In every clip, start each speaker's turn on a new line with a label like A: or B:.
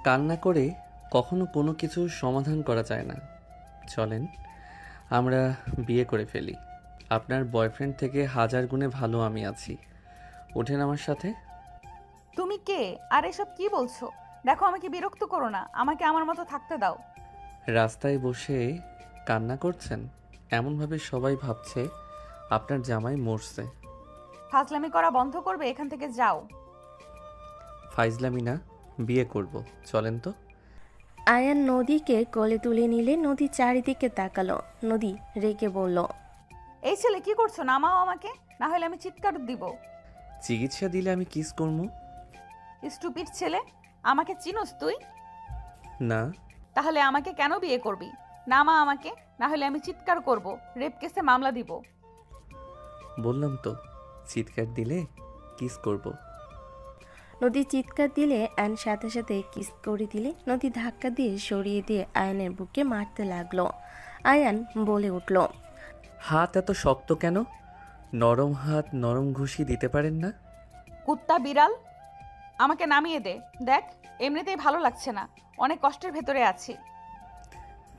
A: কান্না করে কখনো কোনো কিছুর সমাধান করা যায় না। চলেন আমরা বিয়ে করে ফেলি। আপনার বয়ফ্রেন্ড থেকে হাজার গুণে ভালো আমি আছি। ওঠেন আমার সাথে।
B: তুমি কে? আর এসব কি বলছো? দেখো, আমাকে বিরক্ত করো না, আমাকে আমার মতো থাকতে দাও।
A: রাস্তায় বসে কান্না করছেন, এমনভাবে সবাই ভাবছে আপনার জামাই মরছে।
B: ফাজলামি করা বন্ধ করবে, এখান থেকে যাও।
A: ফাইজলামি না, বিয়ে করব। চলেন তো।
C: আয়ান নদীকে কোলে তুলে নিলে নদী চারিদিকে তাকালো। নদী রেগে বলল,
B: এই ছেলে কি করছো? নামাও আমাকে, না হলে আমি চিৎকার দিব।
A: চিকিৎসা দিলে আমি কিস করবো?
B: স্টুপিড ছেলে, আমাকে চিনোস তুই?
A: না।
B: তাহলে আমাকে কেন বিয়ে করবি? নামা আমাকে, না হলে আমি চিৎকার করব, রেপ কেসে মামলা দিব।
A: বললাম তো, চিৎকার দিলে কিস করব।
C: নদী চিৎকার দিলে আয়ন সাথে সাথে কিস করে দিলে নদী ধাক্কা দিয়ে সরিয়ে দিয়ে আয়নের বুকে মারতে লাগলো। আয়ান বলে উঠল,
A: হাত এত শক্ত কেন? নরম হাত নরম ঘুষি দিতে পারেন না?
B: কুত্তা বিড়াল, আমাকে নামিয়ে দে। দেখ, এমনিতেই ভালো লাগছে না, অনেক কষ্টের ভেতরে আছি।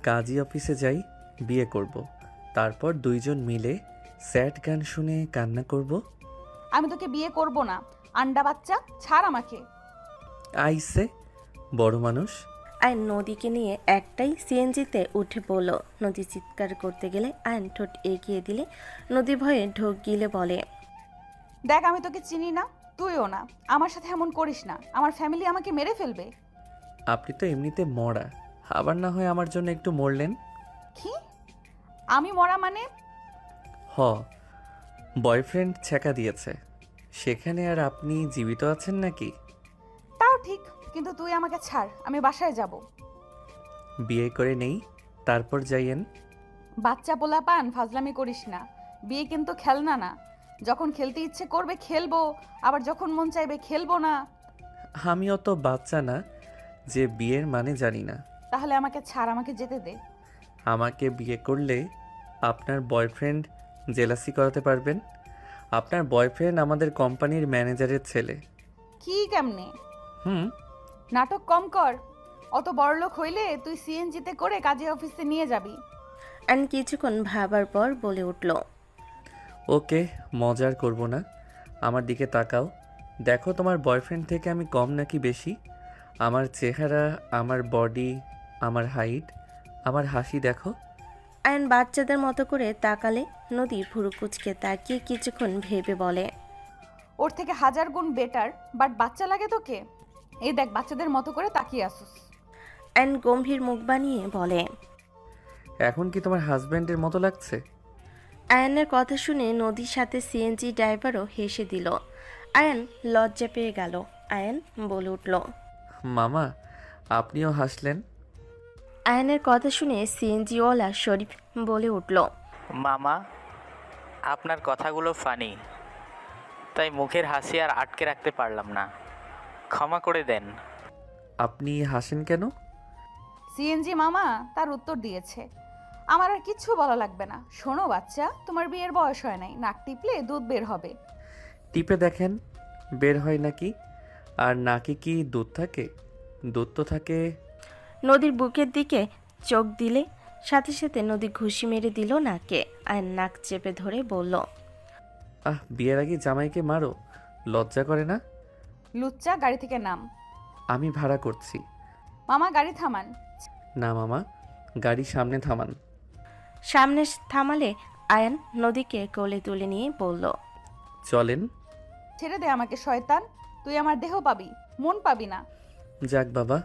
A: কাজী অফিসে যাই, বিয়ে করব। তারপর দুইজন মিলে স্যাড গান শুনে কান্না করব।
B: আমি তোকে বিয়ে করব না, আন্ডা বাচ্চা, ছাড় আমাকে।
A: আইসে বড় মানুষ।
C: আয়ন নদীকে নিয়ে একটাই সিএনজিতে উঠে পড়ল। নদী চিৎকার করতে গেলে আয়ন ঠোঁট এগিয়ে দিলে নদী ভয়ে ঢোক গিলে বলে,
B: দেখ, আমি তোকে চিনি না, তুইও না, আমার সাথে এমন করিস না, আমার ফ্যামিলি আমাকে মেরে ফেলবে।
A: আপনি তো এমনিতে মরা, আবার না হয় আমার জন্য একটু মরলেন।
B: কি? আমি মরা মানে?
A: হ, বয়ফ্রেন্ড ছ্যাঁকা দিয়েছে, সেখানে আর আপনি জীবিত আছেন নাকি?
B: তাও ঠিক, কিন্তু তুই আমাকে ছাড়, আমি বাসায় যাব।
A: বিয়ে করে নেই, তারপর যাইয়েন।
B: বাচ্চা পোলা পান, ফাজলামি করিস না। বিয়ে কিন্তু খেলনা না, যখন খেলতে ইচ্ছে করবে খেলবো, আবার যখন মন চাইবে খেলবো না।
A: আমি অত বাচ্চা না যে বিয়ের মানে জানি না।
B: তাহলে আমাকে ছাড়, আমাকে যেতে দে।
A: আমাকে বিয়ে করলে আপনার বয়ফ্রেন্ড জেলাসি করাতে পারবেন। আপনার বয়ফ্রেন্ড আমাদের কোম্পানির ম্যানেজারের ছেলে।
B: কি কেমনে?
A: হুম।
B: নাটক কম কর। অত বড়লোক হইলে তুই সিএনজিতে করে কাজী অফিসে নিয়ে যাবি।
C: আয়ন কিছুক্ষণ ভাবার পর বলে উঠল,
A: ওকে, মজার করব না। আমার দিকে তাকাও, দেখো তোমার বয়ফ্রেন্ড থেকে আমি কম নাকি বেশি? আমার চেহারা, আমার বডি, আমার হাইট, আমার হাসি দেখো।
C: আয়ন বাচ্চাদের মতো করে তাকালে নদী ভুরু কুচকে তাকিয়ে কিছুক্ষণ ভেবে বলে,
B: ওর থেকে হাজার গুণ বেটার, বাট বাচ্চা লাগে তোকে? এই দেখ, বাচ্চাদের মতো করে তাকিয়ে আসুস।
C: আয়ন গম্ভীর মুখ বানিয়ে বলে,
A: এখন কি তোমার হাজব্যান্ডের মতো লাগছে?
C: আয়নের কথা শুনে নদীর সাথে সিএনজি ড্রাইভারও হেসে দিল। আয়ন লজ্জা পেয়ে গেল। আয়ন বলে উঠল,
A: মামা, আপনিও হাসলেন।
C: আয়নের কথা শুনে সিএনজিওয়ালা শরীফ বলে উঠল,
D: মামা, আপনার কথাগুলো ফানি, তাই মুখের হাসি আর আটকে রাখতে পারলাম না, ক্ষমা করে দেন।
A: আপনি হাসেন কেন?
B: সিএনজি মামা তার উত্তর দিয়েছে। আমার আর কিচ্ছু বলা লাগবে না। শোনো বাচ্চা, তোমার বিয়ের বয়স হয় নাই, নাক টিপলে দুধ বের হবে।
A: টিপে দেখেন বের হয় নাকি। আর নাকি কি দুধ থাকে? দুধ তো থাকে।
C: নদীর বুকের দিকে চোখ দিলে সাথে সাথে নদী ঘুষি মেরে দিল নাকে। আয়ন নাক চেপে ধরে বলল,
A: বিয়ের আগে জামাইকে মারো, লজ্জা করে না?
B: লুচ্চা, গাড়ি থেকে নাম।
A: আমি ভাড়া করছি।
B: মামা গাড়ি থামান।
A: না মামা, গাড়ি সামনে থামান।
C: সামনে থামালে আয়ন নদীকে কোলে তুলে নিয়ে বলল,
A: চলেন।
B: ছেড়ে দে আমাকে শয়তান, তুই আমার দেহ পাবি, মন পাবি না।
A: যাক বাবা,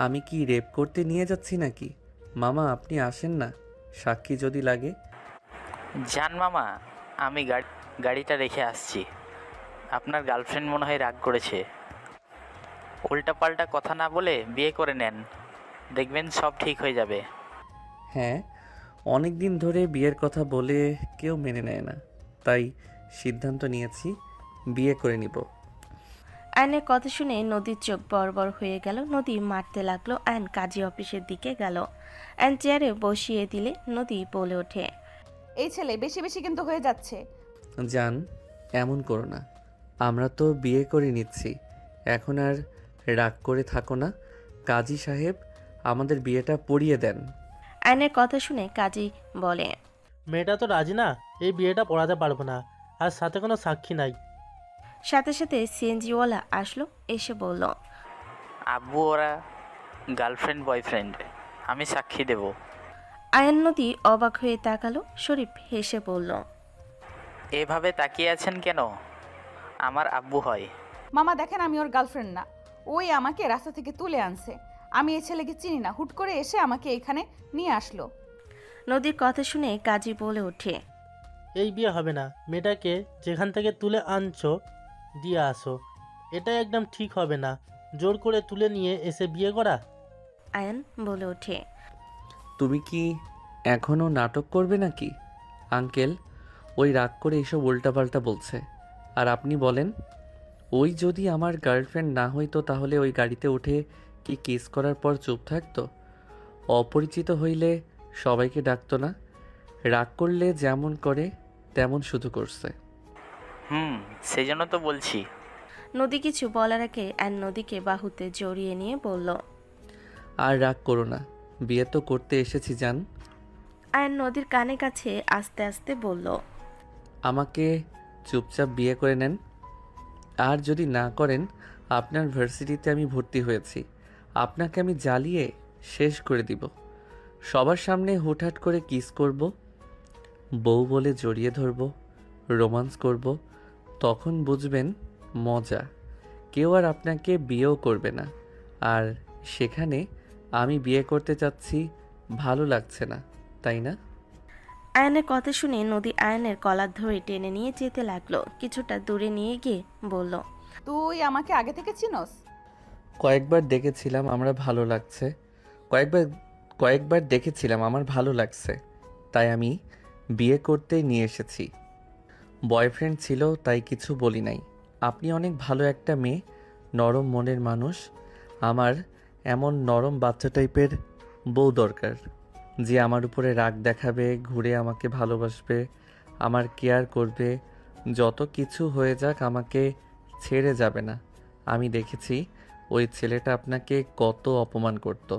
A: আমি কি রেপ করতে নিয়ে যাচ্ছি নাকি? মামা আপনি আসেন না, সাক্ষী যদি লাগে।
D: জান মামা, আমি গাড়িটা রেখে আসছি। আপনার গার্লফ্রেন্ড মনে হয় রাগ করেছে। উল্টাপাল্টা কথা না বলে বিয়ে করে নেন, দেখবেন সব ঠিক হয়ে যাবে।
A: হ্যাঁ, অনেক দিন ধরে বিয়ের কথা বলে কেউ মেনে নেয় না, তাই সিদ্ধান্ত নিয়েছি বিয়ে করে নিব।
C: আয়নের কথা শুনে নদীর চোখ বড় বড় হয়ে গেল। নদী মারতে লাগলো। আয়ন কাজী অফিসের দিকে গেল। আয়ন চেয়ারে বসিয়ে দিলে নদী বলে ওঠে,
B: এই ছেলে বেশি বেশি কিন্তু হয়ে যাচ্ছে।
A: জান, এমন করো না, আমরা তো বিয়ে করে নিচ্ছি, এখন আর রাগ করে থাকো না। কাজী সাহেব আমাদের বিয়েটা পড়িয়ে দেন।
C: আয়নের কথা শুনে কাজী বলে,
E: মেয়েটা তো রাজি না, এই বিয়েটা পড়াতে পারবো না, আর সাথে কোনো সাক্ষী নাই।
C: সাথে সাথে সিএনজিওয়ালা আসলো, এসে বলল,
D: আব্বু ওরা গার্লফ্রেন্ড বয়ফ্রেন্ড, আমি সাক্ষী দেব।
C: আয়ান নদী অবাক হয়ে তাকালো। শরীফ হেসে বলল,
D: এভাবে তাকিয়ে আছেন কেন? আমার আব্বু হয়।
B: মামা দেখেন, আমি ওর গার্লফ্রেন্ড না। ওই আমাকে রাস্তা থেকে তুলে আনছে। আমি এই ছেলেকে চিনি না, হুট করে এসে আমাকে এখানে নিয়ে আসলো।
C: নদীর কথা শুনে কাজী বলে ওঠে,
E: এই বিয়ে হবে না, মেয়েটাকে যেখান থেকে তুলে আনছো দিয়ে আসো। এটা একদম ঠিক হবে না, জোর করে তুলে নিয়ে এসে বিয়ে করা।
C: আয়ান বলে ওঠে,
A: তুমি কি এখনও নাটক করবে নাকি? আঙ্কেল ওই রাগ করে এইসব উল্টাপাল্টা বলছে। আর আপনি বলেন, ওই যদি আমার গার্লফ্রেন্ড না হইতো তাহলে ওই গাড়িতে উঠে কি কিস করার পর চুপ থাকতো? অপরিচিত হইলে সবাইকে ডাকতো না? রাগ করলে যেমন করে তেমন শুধু করছে।
D: সেই জন্য তো বলছি।
C: নদী কিছু বলার আগে আয়ন নদীকে বাহুতে জড়িয়ে নিয়ে বলল,
A: আর রাগ করো না, বিয়ে তো করতে এসেছি জান।
C: আয়ন নদীর কানে কাছে আস্তে আস্তে বলল,
A: আমাকে চুপচাপ বিয়ে করে নেন। আর যদি না করেন, আপনার ভার্সিটিতে আমি ভর্তি হয়েছি, আপনাকে আমি জ্বালিয়ে শেষ করে দিব। সবার সামনে হুটহাট করে কিস করব, বউ বলে জড়িয়ে ধরব, রোমান্স করব, তখন বুঝবেন মজা। কেউ আর আপনাকে বিয়েও করবে না। আর সেখানে আমি বিয়ে করতে চাচ্ছি, ভালো লাগছে না, তাই না?
C: আয়নের কথা শুনে নদী আয়নের কলার ধরে টেনে নিয়ে যেতে লাগলো। কিছুটা দূরে নিয়ে গিয়ে বলল,
B: তুই আমাকে আগে থেকে চিনোস?
A: কয়েকবার দেখেছিলাম আমরা ভালো লাগছে কয়েকবার দেখেছিলাম আমার ভালো লাগছে, তাই আমি বিয়ে করতেই নিয়ে এসেছি। বয়ফ্রেন্ড ছিল তাই কিছু বলি নাই। আপনি অনেক ভালো একটা মেয়ে, নরম মনের মানুষ। আমার এমন নরম বাচ্চা টাইপের বউ দরকার, যে আমার উপরে রাগ দেখাবে, ঘুরে আমাকে ভালোবাসবে, আমার কেয়ার করবে, যত কিছু হয়ে যাক আমাকে ছেড়ে যাবে না। আমি দেখেছি ওই ছেলেটা আপনাকে কত অপমান করত,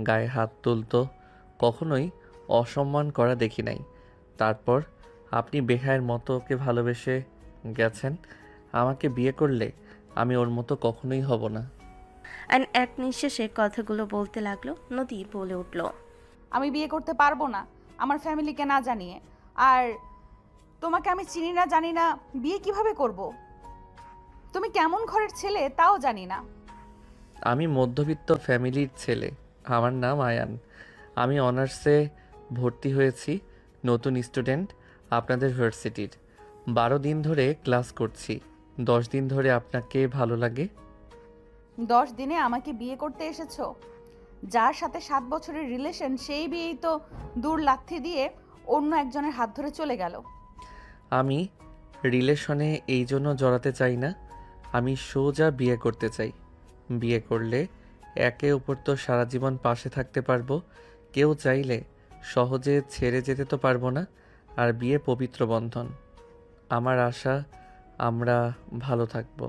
A: গায়ে হাত তুলতো, কখনোই অসম্মান করা দেখি নাই। তারপর আপনি বেহায়ের মতো ওকে ভালোবেসে গেছেন। আমাকে বিয়ে করলে আমি ওর মতো কখনোই হব না।
C: আয়ন এক নিঃশ্বাসে কথাগুলো বলতে লাগলো। নদী বলে উঠল,
B: আমি বিয়ে করতে পারবো না আমার ফ্যামিলিকে না জানিয়ে। আর তোমাকে আমি চিনি না, জানি না, বিয়ে কিভাবে করব? তুমি কেমন ঘরের ছেলে তাও জানি না।
A: আমি মধ্যবিত্ত ফ্যামিলির ছেলে, আমার নাম আয়ান। আমি অনার্সে ভর্তি হয়েছি, নতুন স্টুডেন্ট আপনাদের ভার্সিটির। 12 দিন ধরে ক্লাস করছি। 10 দিন ধরে আপনাকে ভালো লাগে।
B: 10 দিনে আমাকে বিয়ে করতে এসেছো? যার সাথে 7 বছরের রিলেশন, সেই বিয়েই তো দূর লাথি দিয়ে অন্য একজনের হাত ধরে চলে গেল।
A: আমি রিলেশনে এই জন্য জড়াতে চাই না, আমি সোজা বিয়ে করতে চাই। বিয়ে করলে একে অপর তো সারা জীবন পাশে থাকতে পারবো। কেউ চাইলে সহজে ছেড়ে যেতে তো পারবো না। আর বিয়ে পবিত্র বন্ধন। আমার আশা আমরা ভালো থাকবো।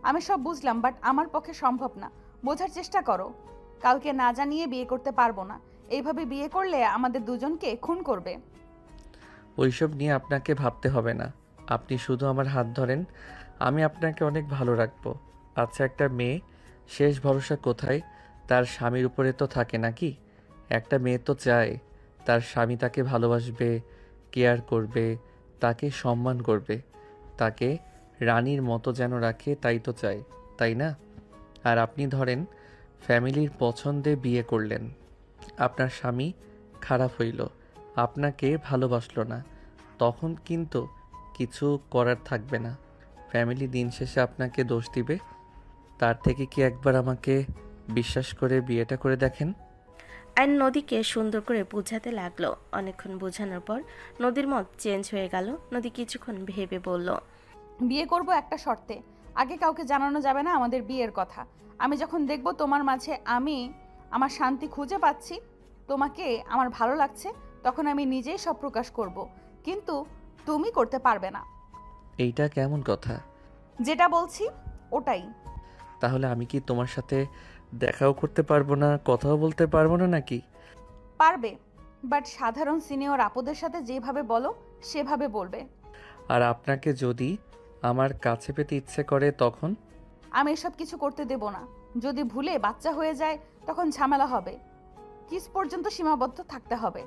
B: আমি সব বুঝলাম, বাট আমার পক্ষে সম্ভব না। বোঝার চেষ্টা করো। কাউকে না জানিয়ে বিয়ে করতে পারবো না। এইভাবে বিয়ে করলে আমাদের দুজনকে খুন করবে।
A: ওইসব নিয়ে আপনাকে ভাবতে হবে না। আপনি শুধু আমার হাত ধরেন, আমি আপনাকে অনেক ভালো রাখবো। আচ্ছা, একটা মেয়ে শেষ ভরসা কোথায়? তার স্বামীর উপরে তো থাকে নাকি? একটা মেয়ে তো চায় তার স্বামী তাকে ভালোবাসবে, কেয়ার করবে, তাকে সম্মান করবে, তাকে রানীর মতো যেন রাখে, তাই তো চায়, তাই না? আর আপনি ধরেন ফ্যামিলির পছন্দে বিয়ে করলেন, আপনার স্বামী খারাপ হইল, আপনাকে ভালোবাসলো না, তখন কিন্তু কিছু করার থাকবে না। ফ্যামিলি দিন শেষে আপনাকে দোষ দিবে। তার থেকে কি একবার আমাকে বিশ্বাস করে বিয়েটা করে দেখেন?
C: আয়ন নদীকে সুন্দর করে বোঝাতে লাগলো। অনেকক্ষণ বোঝানোর পর নদীর মত চেঞ্জ হয়ে গেল। নদী কিছুক্ষণ ভেবে বলল,
B: বিয়ে করব একটা শর্তে। আগে কাউকে জানানো যাবে না আমাদের বিয়ের কথা। আমি যখন দেখব তোমার মাঝে আমি আমার শান্তি খুঁজে পাচ্ছি, তোমাকে আমার ভালো লাগছে, তখন আমি নিজেই সব প্রকাশ করব। কিন্তু তুমি করতে পারবে না।
A: এইটা কেমন কথা?
B: যেটা বলছি ওটাই।
A: তাহলে আমি কি তোমার সাথে দেখাও করতে পারবো না, কথাও বলতে পারবো না নাকি?
B: পারবে, বাট সাধারণ সিনিয়র আপুদের সাথে যেভাবে বলো সেভাবে বলবে।
A: আর আপনাকে যদি আমার কাছে পেতে ইচ্ছে করে তখন?
B: আমি এসব কিছু করতে দেব না। যদি ভুলে বাচ্চা হয়ে যায় তখন ঝামেলা হবে। কিস পর্যন্ত সীমাবদ্ধ থাকতে হবে।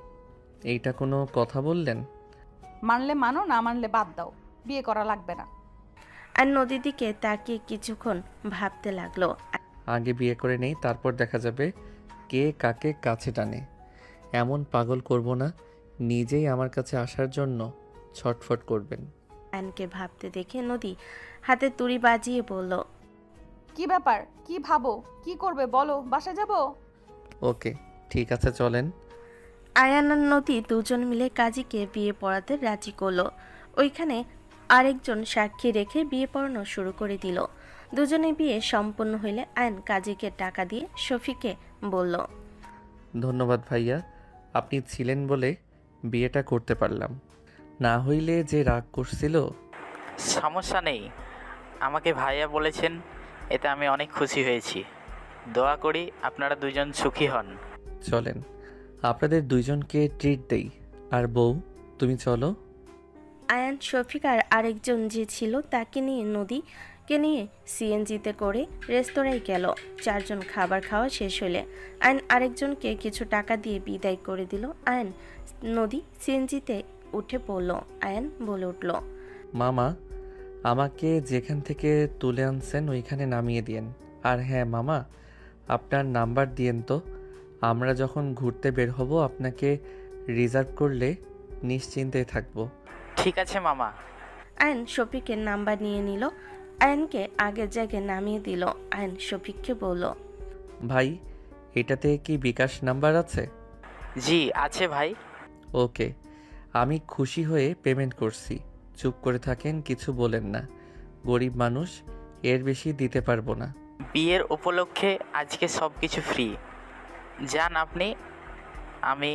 A: এইটা কোনো কথা বললেন?
B: মানলে মানো, না মানলে বাদ দাও, বিয়ে করা লাগবে না।
C: আর নদীর দিকে তাকিয়ে কিছুক্ষণ ভাবতে লাগলো।
A: আগে বিয়ে করে নেই, তারপর দেখা যাবে কে কাকে কাছে টানে। এমন পাগল করব না, নিজেই আমার কাছে আসার জন্য ছটফট করবেন।
C: আয়নকে ভাবতে দেখে নদী হাতে তুড়ি বাজিয়ে বলল,
B: কি ব্যাপার, কি ভাবো, কি করবে বলো, বাসা যাব?
A: ওকে, ঠিক আছে, চলেন।
C: আয়ান আর নদী দুজন মিলে কাজীকে বিয়ে পড়াতে রাজি করলো। ওইখানে আরেকজন সাক্ষী রেখে বিয়ে পড়ানো শুরু করে দিল। দুজনে বিয়ে সম্পন্ন হইলে আয়ন কাজীকে টাকা দিয়ে শফিকে বলল,
A: ধন্যবাদ ভাইয়া, আপনি ছিলেন বলে বিয়েটা করতে পারলাম, না হইলে যে রাগ করছিল।
D: সমস্যা নেই, আমাকে ভাইয়া বলেছেন, এতে আমি অনেক খুশি হয়েছি। দোয়া করি আপনারা দুজন সুখী হন।
A: চলেন আপনাদের দুইজনকে ট্রিট দেই। আর বউ, তুমি চলো।
C: আয়ান, শফিক আর আরেকজন যে ছিল তাকে নিয়ে নদীকে নিয়ে সিএনজিতে করে রেস্তোরাঁয় গেল। চারজন খাবার খাওয়া শেষ হলে আয়ন আরেকজনকে কিছু টাকা দিয়ে বিদায় করে দিল। আয়ন নদী সিএনজিতে উঠে পড়ল। আয়ন বলে উঠল,
A: মামা, আমাকে যেখান থেকে তুলে আনছেন ওইখানে নামিয়ে দিয়েন। আর হ্যাঁ মামা, আপনার নাম্বার দিয়েন তো। আমরা যখন ঘুরতে বের হব আপনাকে রিজার্ভ করলে নিশ্চিন্তে থাকবো।
D: ঠিক আছে মামা।
C: আয়ন শফিকের নাম্বার নিয়ে নিল। আয়নকে আগের জায়গায় নামিয়ে দিল। আয়ন শফিককে বলল,
A: ভাই, এটাতে কি বিকাশ নাম্বার আছে?
D: জি আছে ভাই।
A: ওকে, আমি খুশি হয়ে পেমেন্ট করছি। চুপ করে থাকেন, কিছু বলেন না। গরিব মানুষ, এর বেশি দিতে পারবো না।
D: বিয়ের উপলক্ষে আজকে সব কিছু ফ্রি। যান আপনি, আমি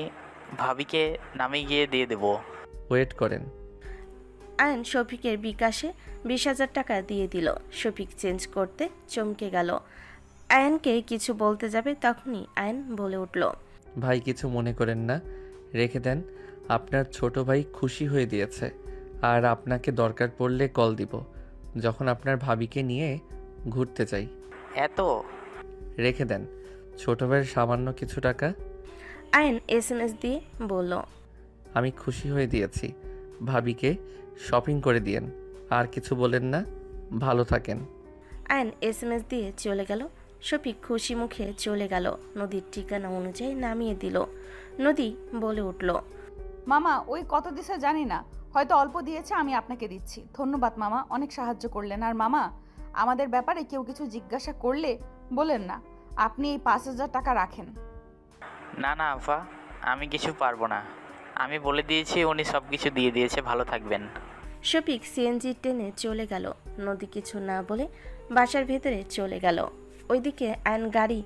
D: ভাবিকে নামে গিয়ে দিয়ে দেবো।
A: ওয়েট করেন।
C: আয়ন শফিকের বিকাশে 20,000 টাকা দিয়ে দিল। শফিক চেঞ্জ করতে চমকে গেল। আয়নকে কিছু বলতে যাবে তখনই আয়ন বলে উঠল,
A: ভাই, কিছু মনে করেন না, রেখে দেন। আপনার ছোট ভাই খুশি হয়ে দিয়েছে। আর আপনাকে দরকার পড়লে কল দিব, যখন আপনার ভাবিকে নিয়ে ঘুরতে যাই।
D: এত?
A: রেখে দেন ছোট ভাইয়ের সামান্য কিছু টাকা।
C: আয়ন SMS দিয়ে বলল,
A: আমি খুশি হয়ে দিয়েছি। ভাবিকে শপিং করে দিয়েন। আর কিছু বলেন না, ভালো থাকেন।
C: আয়ন SMS দিয়ে চলে গেল। শফিক খুশি মুখে চলে গেল। নদীর ঠিকানা অনুযায়ী নামিয়ে দিল। নদী বলে উঠল,
B: মামা ওই কত দিছে জানি না, হয়তো অল্প দিয়েছে, আমি আপনাকে দিচ্ছি। ধন্যবাদ মামা, অনেক সাহায্য করলেন। আর মামা, আমাদের ব্যাপারে কেউ কিছু জিজ্ঞাসা করলে বলেন না, আপনি এই 5,000 টাকা রাখেন।
D: না না আফা, আমি কিছু পারবো না। আমি বলে দিয়েছি, উনি সব কিছু দিয়ে দিয়েছে, ভালো থাকবেন।
C: শফিক সিএনজি টেনে চলে গেল। নদী কিছু না বলে বাসার ভেতরে চলে গেল। ওইদিকে আয়ন গাড়ি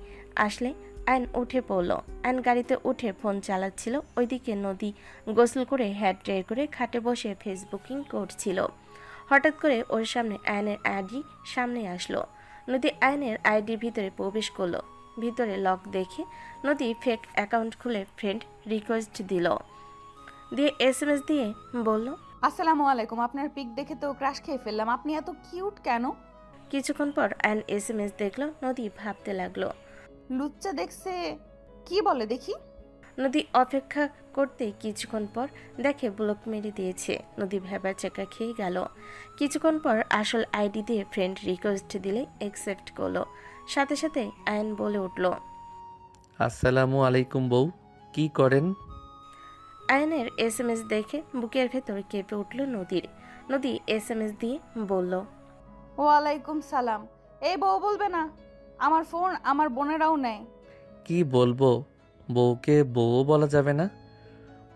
C: আসলে আয়ন উঠে পড়ল। আয়ন গাড়িতে উঠে ফোন চালাচ্ছিল। ওইদিকে নদী গোসল করে হেয়ার ড্রাই করে খাটে বসে ফেসবুকিং করছিল। হঠাৎ করে ওর সামনে আয়নের আইডি সামনে আসলো। নদী আয়নের আইডির ভিতরে প্রবেশ করলো। ভিতরে লক দেখে নদী ফেক অ্যাকাউন্ট খুলে ফ্রেন্ড রিকোয়েস্ট দিল, দিয়ে SMS দিয়ে বলল,
B: আসসালামু আলাইকুম, আপনার পিক দেখে তো ক্রাশ খেয়ে ফেললাম। আপনি এত কিউট কেন?
C: কিছুক্ষণ পর আয়ন SMS দেখলো। নদী ভাবতে লাগলো।
B: লুচ্চা দেখছে, কি বলে দেখি।
C: নদী অপেক্ষা করতে কিছুক্ষণ পর দেখে ব্লক মেরে দিয়েছে। নদী ভেবার চাকা খেয়ে গেল। কিছুক্ষণ পর আসল আইডি দিয়ে ফ্রেন্ড রিকোয়েস্ট দিলে অ্যাকসেপ্ট করলো। সাথে সাথে আয়ন বলে উঠল,
A: আসসালামু আলাইকুম বউ, কি করেন?
C: আয়নের SMS দেখে বুকের ভেতর কেঁপে উঠল নদীর। নদী SMS দিয়ে বলল,
B: ওয়ালাইকুম সালাম। এই বউ বলবে না, আমার ফোন আমার বোনেরাও নেয়।
A: কি বলবো, বউকে বউও বলা যাবে না?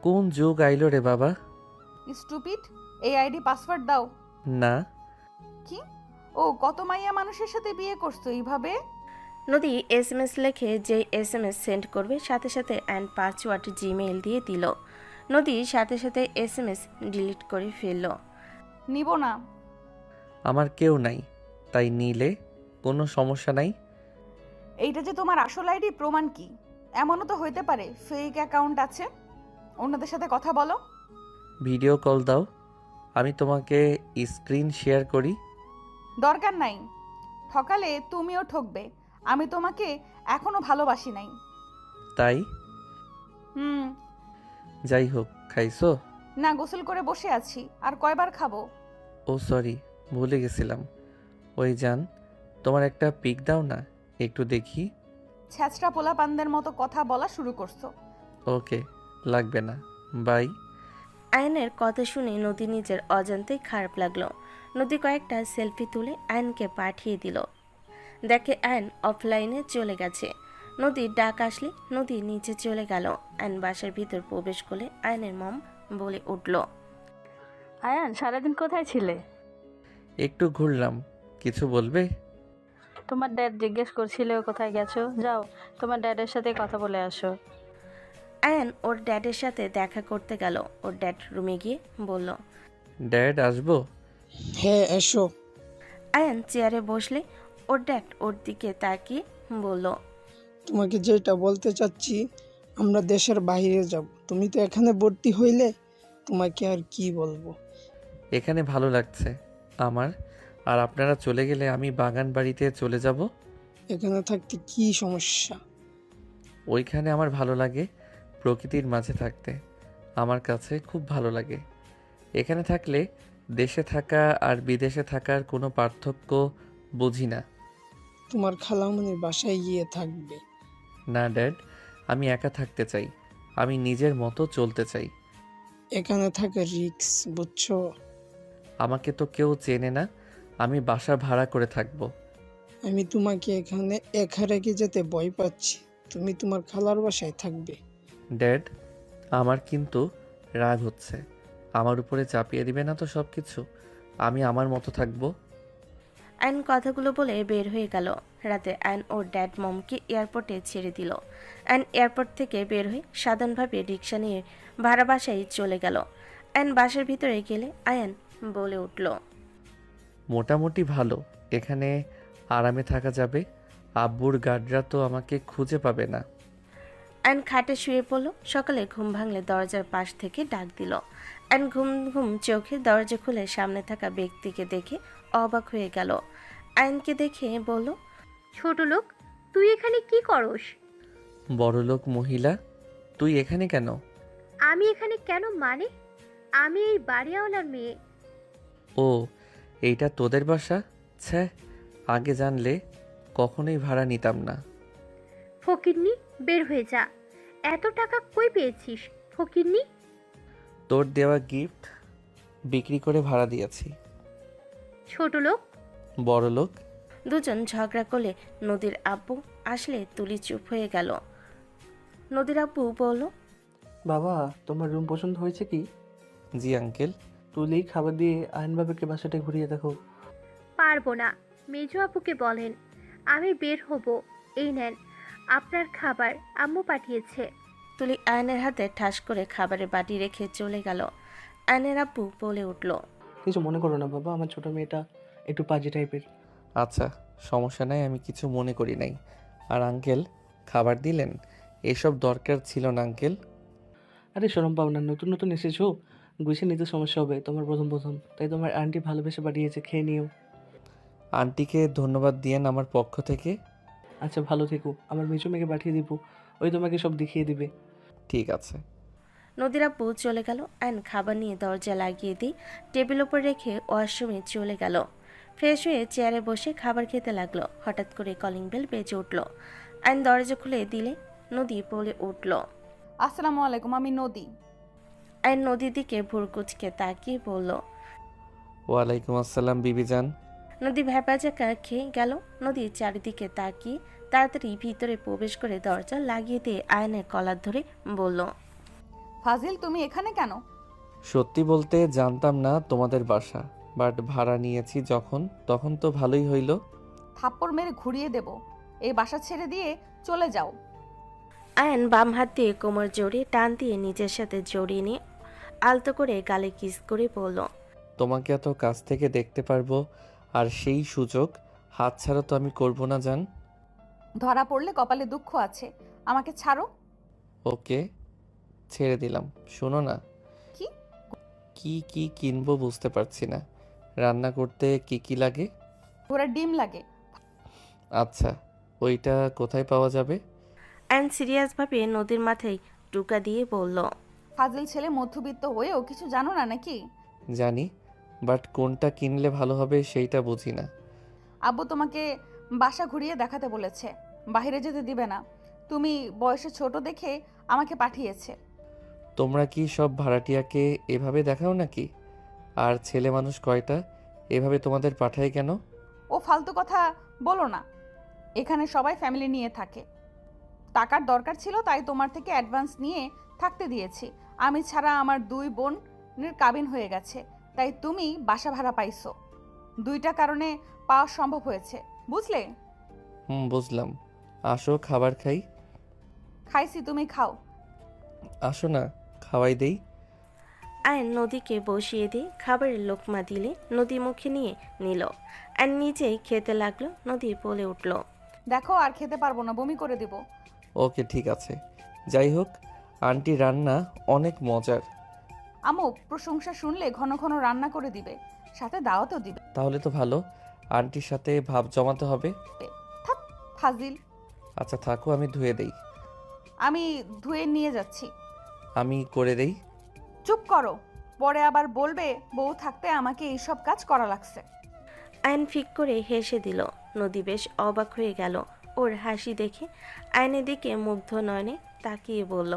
A: কোন যুগ আইলো রে বাবা।
B: স্টুপিড, এই আইডি পাসওয়ার্ড দাও।
A: না।
B: কি? ও কত মাইয়া মানুষের সাথে বিয়ে করছো এইভাবে?
C: নদী SMS লেখে যেই SMS সেন্ড করবে সাথে সাথে অ্যান্ড পাসওয়ার্ড জিমেইল দিয়ে দিল। নদী সাথে সাথে SMS ডিলিট করে ফেলল।
B: নিব না।
A: আমার কেউ নাই, তাই নিলে কোনো সমস্যা নাই।
B: এইটা যে তোমার আসল আইডি প্রমাণ কি? এমনও তো হইতে পারে ফেক অ্যাকাউন্ট আছে। অন্যদের সাথে কথা বলো।
A: ভিডিও কল দাও, আমি তোমাকে স্ক্রিন শেয়ার করি।
B: দরকার নাই, ঠকালে তুমিও ঠকবে। আমি তোমাকে এখনো ভালোবাসি নাই।
A: তাই?
B: হুম।
A: যাই হোক, খাইছো?
B: না, গোসল করে বসে আছি, আর কয়বার খাবো?
A: ও সরি, ভুলে গেছিলাম। ওই জান, তোমার একটা পিক দাও না, একটু দেখি।
B: ছ্যাচড়া পোলাপানদের মতো কথা বলা শুরু করছো।
A: ওকে, লাগবে না, বাই।
C: আয়নের কথা শুনে নদী নিজের অজান্তেই খারাপ লাগলো। নদী কয়েকটা সেলফি তুলে আয়নকে পাঠিয়ে দিল। দেখে আয়ন অফলাইনে চলে গেছে। নদীর ডাক আসলে নদী নিচে চলে গেল। আয়ন বাসার ভিতর প্রবেশ করলে আয়নের মম বলে উঠল,
F: আয়ান, সারাদিন কোথায় ছিলে?
A: একটু ঘুরলাম, কিছু বলবে?
F: তোমার ড্যাড জিজ্ঞেস করছিল কোথায় গেছো, যাও তোমার ড্যাডের সাথে কথা বলে আসো।
C: আয়ন ওর ড্যাডের সাথে দেখা করতে গেল। ওর ড্যাড রুমে গিয়ে বলল,
A: ড্যাড আসবো?
G: হ্যাঁ এসো।
C: আয়ন চেয়ারে বসলে ওর ড্যাড ওর দিকে তাকিয়ে বলল,
G: তোমাকে যেটা বলতে চাচ্ছি, আমরা দেশের বাইরে যাব, তুমি তো এখানে ভর্তি হইলে, তোমাকে আর কি বলবো।
A: এখানে ভালো লাগছে আমার, আর আপনারা চলে গেলে আমি বাগান বাড়িতে চলে যাব।
G: এখানে থাকতে কি সমস্যা?
A: ওইখানে আমার ভালো লাগে, প্রকৃতির মাঝে থাকতে আমার কাছে খুব ভালো লাগে। এখানে থাকলে দেশে থাকা আর বিদেশে থাকার কোনো পার্থক্য বুঝি না।
G: তোমার খালামণির বাসায় গিয়ে থাকবে।
A: না ড্যাড, আমি একা থাকতে চাই, আমি নিজের মতো চলতে চাই।
G: এখানে থাকে রিক্স, বুঝছো?
A: আমাকে তো কেউ চেনে না, আমি বাসা ভাড়া করে থাকবো।
G: আমি তোমাকে এখানে একা রেখে যেতে ভয় পাচ্ছি, তুমি তোমার খালার বাসায় থাকবে।
A: ড্যাড, আমার কিন্তু রাগ হচ্ছে, আমার উপরে চাপিয়ে দিবে না তো সব কিছু? আমি আমার মতো থাকবো।
C: আয়ন কথাগুলো বলে বের হয়ে গেল। রাতে আয়ন ওর ড্যাড মমকে এয়ারপোর্টে ছেড়ে দিল। আয়ন এয়ারপোর্ট থেকে বের হয়ে সাধারণভাবে রিক্সা নিয়ে ভাড়া বাসায় চলে গেল। আয়ন বাসার ভিতরে গেলে আয়ন বলে উঠল,
A: মোটামুটি ভালো, এখানে আরামে থাকা যাবে। আব্বুর গার্ডরা তো আমাকে খুঁজে পাবে না।
C: আয়ন খাটে শুয়ে পড়ল। সকালে ঘুম ভাঙলে দরজার পাশ থেকে ডাক দিল। আয়ন ঘুম ঘুম চোখে দরজা খুলে সামনে থাকা ব্যক্তিকে দেখে অবাক হয়ে গেল। আয়নকে দেখে বলল,
H: ছোট লোক, তুই এখানে কি করস?
A: বড়লোক মহিলা, তুই এখানে কেন?
H: আমি এখানে কেন মানে? আমি এই বাড়িওয়ালার মেয়ে।
A: ও, এইটা তোদের বাসা? ছ্যা, আগে জানলে কখনোই ভাড়া নিতাম না।
H: ফকিরনি, বের হয়ে যা। এত টাকা কই পেয়েছিস ফকিরনি?
A: তোর দেওয়া গিফট বিক্রি করে ভাড়া দিয়েছি।
H: ছোট লোক।
A: বড়লোক।
C: দুজন ঝগড়া করলে নদীর আব্বু আসলে তুলি চুপ হয়ে গেল। নদীর আব্বু বলল,
E: বাবা, তোমার রুম পছন্দ হয়েছে কি?
A: জি আঙ্কেল।
E: তুলি খাবার দিয়ে আয়নবাবুকে বাসাটা ঘুরিয়ে দেখো।
H: পারবো না, মেজো আপুকে বলেন। আমি বের হব। এই নেন আপনার খাবার, আম্মু পাঠিয়েছে।
C: তুলি আয়নের হাতে ঠাস করে খাবারের বাটি রেখে চলে গেল। আয়নের আব্বু বলে উঠল,
E: কিছু মনে করো না বাবা, আমার ছোট মেয়েটা একটু পাজি টাইপের।
A: আচ্ছা, সমস্যা নাই, আমি কিছু মনে করি নাই। আর আঙ্কেল, খাবার দিলেন? এসব দরকার ছিল না আঙ্কেল।
E: আরে শরম পাও না, নতুন নতুন এসেছো, গুছিয়ে নিতে সমস্যা হবে তোমার প্রথম প্রথম, তাই তোমার আন্টি ভালোবেসে পাঠিয়েছে, খেয়ে নিও।
A: আন্টিকে ধন্যবাদ দিয়েন আমার পক্ষ থেকে।
E: আচ্ছা, ভালো থেকো। আমার মেজো মেয়েকে পাঠিয়ে দিব, ওই তোমাকে সব দেখিয়ে দিবে।
A: ঠিক আছে।
C: নদীর আব্বু চলে গেল। আয়ন খাবার নিয়ে দরজা লাগিয়ে দিয়ে টেবিল ওপর রেখে ওয়াশরুমে চলে গেল। ফ্রেশ হয়ে চেয়ারে বসে খাবার খেতে লাগলো। হঠাৎ করে কলিং বেল বেজে উঠল। আয়ন দরজা খুলে দিলে নদী বলে উঠল,
B: আসসালামু আলাইকুম, আমি নদী।
C: আয়ন নদীর দিকে ভুরকুচকে তাকিয়ে বলল,
A: ওয়ালাইকুম আসসালাম বিবিজান।
C: নদী ভ্যাপাচাকা খেয়ে গেল। নদীর চারিদিকে তাকিয়ে তাড়াতাড়ি ভিতরে প্রবেশ করে দরজা লাগিয়ে দিয়ে আয়নের কলার ধরে বলল,
B: ফাজিল, তুমি এখানে কেন?
A: সত্যি বলতে জানতাম না তোমাদের বাসা, বাট ভাড়া নিয়েছি যখন, তখন তো ভালোই হইল।
B: থাপ্পড় মেরে ঘুরিয়ে দেব। এই বাসা ছেড়ে দিয়ে চলে যাও।
C: আয়ন বাম হাত দিয়ে কোমর জড়িয়ে টান দিয়ে নিজের সাথে জড়িয়ে নিয়ে আলতো করে গালে কিস করে বলল,
A: তোমাকে এত কাছ থেকে দেখতে পারবো, আর সেই সুযোগ হাতছাড়া তো আমি করব না জান।
B: ধরা পড়লে কপালে দুঃখ আছে। আমাকে ছাড়ো।
A: ওকে, ছেড়ে দিলাম। শোনো না,
B: কি?
A: কি কি কিনবো বুঝতে পারছি না। রান্না করতে কি কি লাগে?
B: ঘোড়ার ডিম লাগে।
A: আচ্ছা, ওইটা কোথায় পাওয়া যাবে?
C: অ্যান সিরিয়াসভাবে নদীর মাথায় টুকা দিয়ে বলল,
B: ফাজিল ছেলে, মধ্যবিত্ত হয়েও কিছু জানো না নাকি?
A: জানি, বাট কোনটা কিনলে ভালো হবে সেইটা বুঝি না।
B: আব্বু তোমাকে বাসা ঘুরিয়ে দেখাতে বলেছে, বাইরে যেতে দিবে না। তুমি বয়সে ছোট দেখে আমাকে পাঠিয়েছে।
A: তোমরা কি সব ভাড়াটিয়াকে এভাবে দেখাও নাকি? আর ছেলে মানুষ কয়টা, এভাবে তোমাদের পাঠায় কেন?
B: ও ফালতু কথা বলো না। এখানে সবাই ফ্যামিলি নিয়ে থাকে। টাকার দরকার ছিল তাই তোমার থেকে অ্যাডভান্স নিয়ে থাকতে দিয়েছি। আমি ছাড়া আমার 2 বোনের কাবিন হয়ে গেছে, তাই তুমি বাসা ভাড়া পাইছো। 2টা কারণে পাওয়া সম্ভব হয়েছে, বুঝলে?
A: বুঝলাম। আসো খাবার খাই।
B: খাইছি, তুমি খাও।
A: আসো না, খাওয়াই দেই।
C: আয়ন নদীকে বসিয়ে দিয়ে খাবারের লোকমা দিলে নদী মুখে নিয়ে নিল। আর নিজেই খেতে লাগলো। নদী বলে উঠল,
B: দেখো, আর খেতে পারবো না, বমি করে দিব।
A: ওকে ঠিক আছে। যাই হোক, আন্টি রান্না অনেক মজার।
B: আম্মু প্রশংসা শুনলে ঘন ঘন রান্না করে দিবে, সাথে দাওয়াতও দিবে।
A: তাহলে তো ভালো, আন্টির সাথে ভাব জমাতে হবে।
B: থাক, ফাজিল।
A: আচ্ছা থাকো, আমি ধুয়ে দেই।
B: আমি ধুয়ে নিয়ে যাচ্ছি।
A: আমি করে দেই।
B: চুপ করো, পরে আবার বলবে বউ থাকতে আমাকে এইসব কাজ করা লাগছে।
C: আয়ন ফিক করে হেসে দিল। নদী বেশ অবাক হয়ে গেল ওর হাসি দেখে। আয়নের দিকে মুগ্ধ নয়নে তাকিয়ে বলল,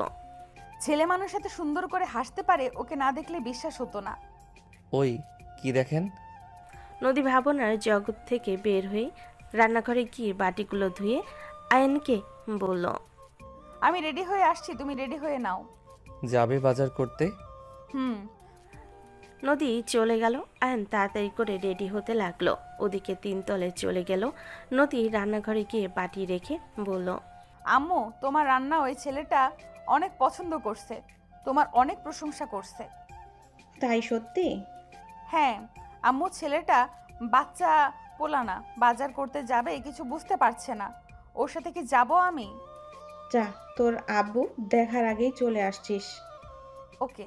B: ছেলে মানুষ এত সুন্দর করে হাসতে পারে, ওকে না দেখলে বিশ্বাস হতো না।
A: ওই কি দেখেন?
C: নদী ভাবনার জগৎ থেকে বের হয়ে রান্নাঘরে গিয়ে বাটিগুলো ধুয়ে আয়নকে বলল,
B: আমি রেডি হয়ে আসছি, তুমি রেডি হয়ে নাও।
A: যাবে বাজার করতে?
B: হুম।
C: নদী চলে গেল। আয়ন তাড়াতাড়ি করে রেডি হতে লাগলো। ওদিকে 3 তলে চলে গেল। নদী রান্নাঘরে গিয়ে বাটি রেখে বলল,
B: আম্মু, তোমার রান্না ওই ছেলেটা অনেক পছন্দ করছে, তোমার অনেক প্রশংসা করছে।
I: তাই সত্যি?
B: হ্যাঁ আম্মু, ছেলেটা বাচ্চা পোলা না, বাজার করতে যাবে কিছু বুঝতে পারছে না। ওর সাথে কি যাব আমি?
I: যা, তোর আব্বু দেখার আগেই চলে আসছিস।
B: ওকে।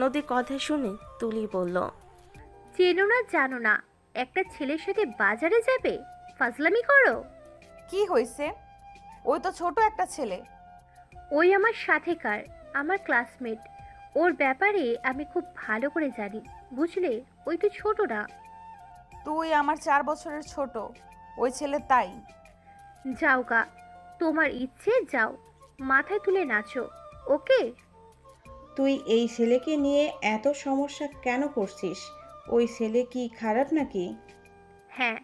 C: নদীর কথা শুনে তুলি বলল,
H: চেনো না জানো না, একটা ছেলের সাথে বাজারে যাবে? ফাজলামি করো।
B: কি হয়েছে? ওই তো ছোট একটা ছেলে।
H: ওই আমার সাথেকার, আমার ক্লাসমেট। ওর ব্যাপারে আমি খুব ভালো করে জানি, বুঝলে? ওই তো ছোট না।
B: তুই আমার 4 বছরের ছোট, ওই ছেলে তাই।
H: যাও গা, তোমার ইচ্ছে যাও, মাথায় তুলে নাচো। ওকে?
I: তুই এই ছেলেকে নিয়ে এত সমস্যা কেন করছিস? ওই ছেলে কি খারাপ নাকি?
H: হ্যাঁ।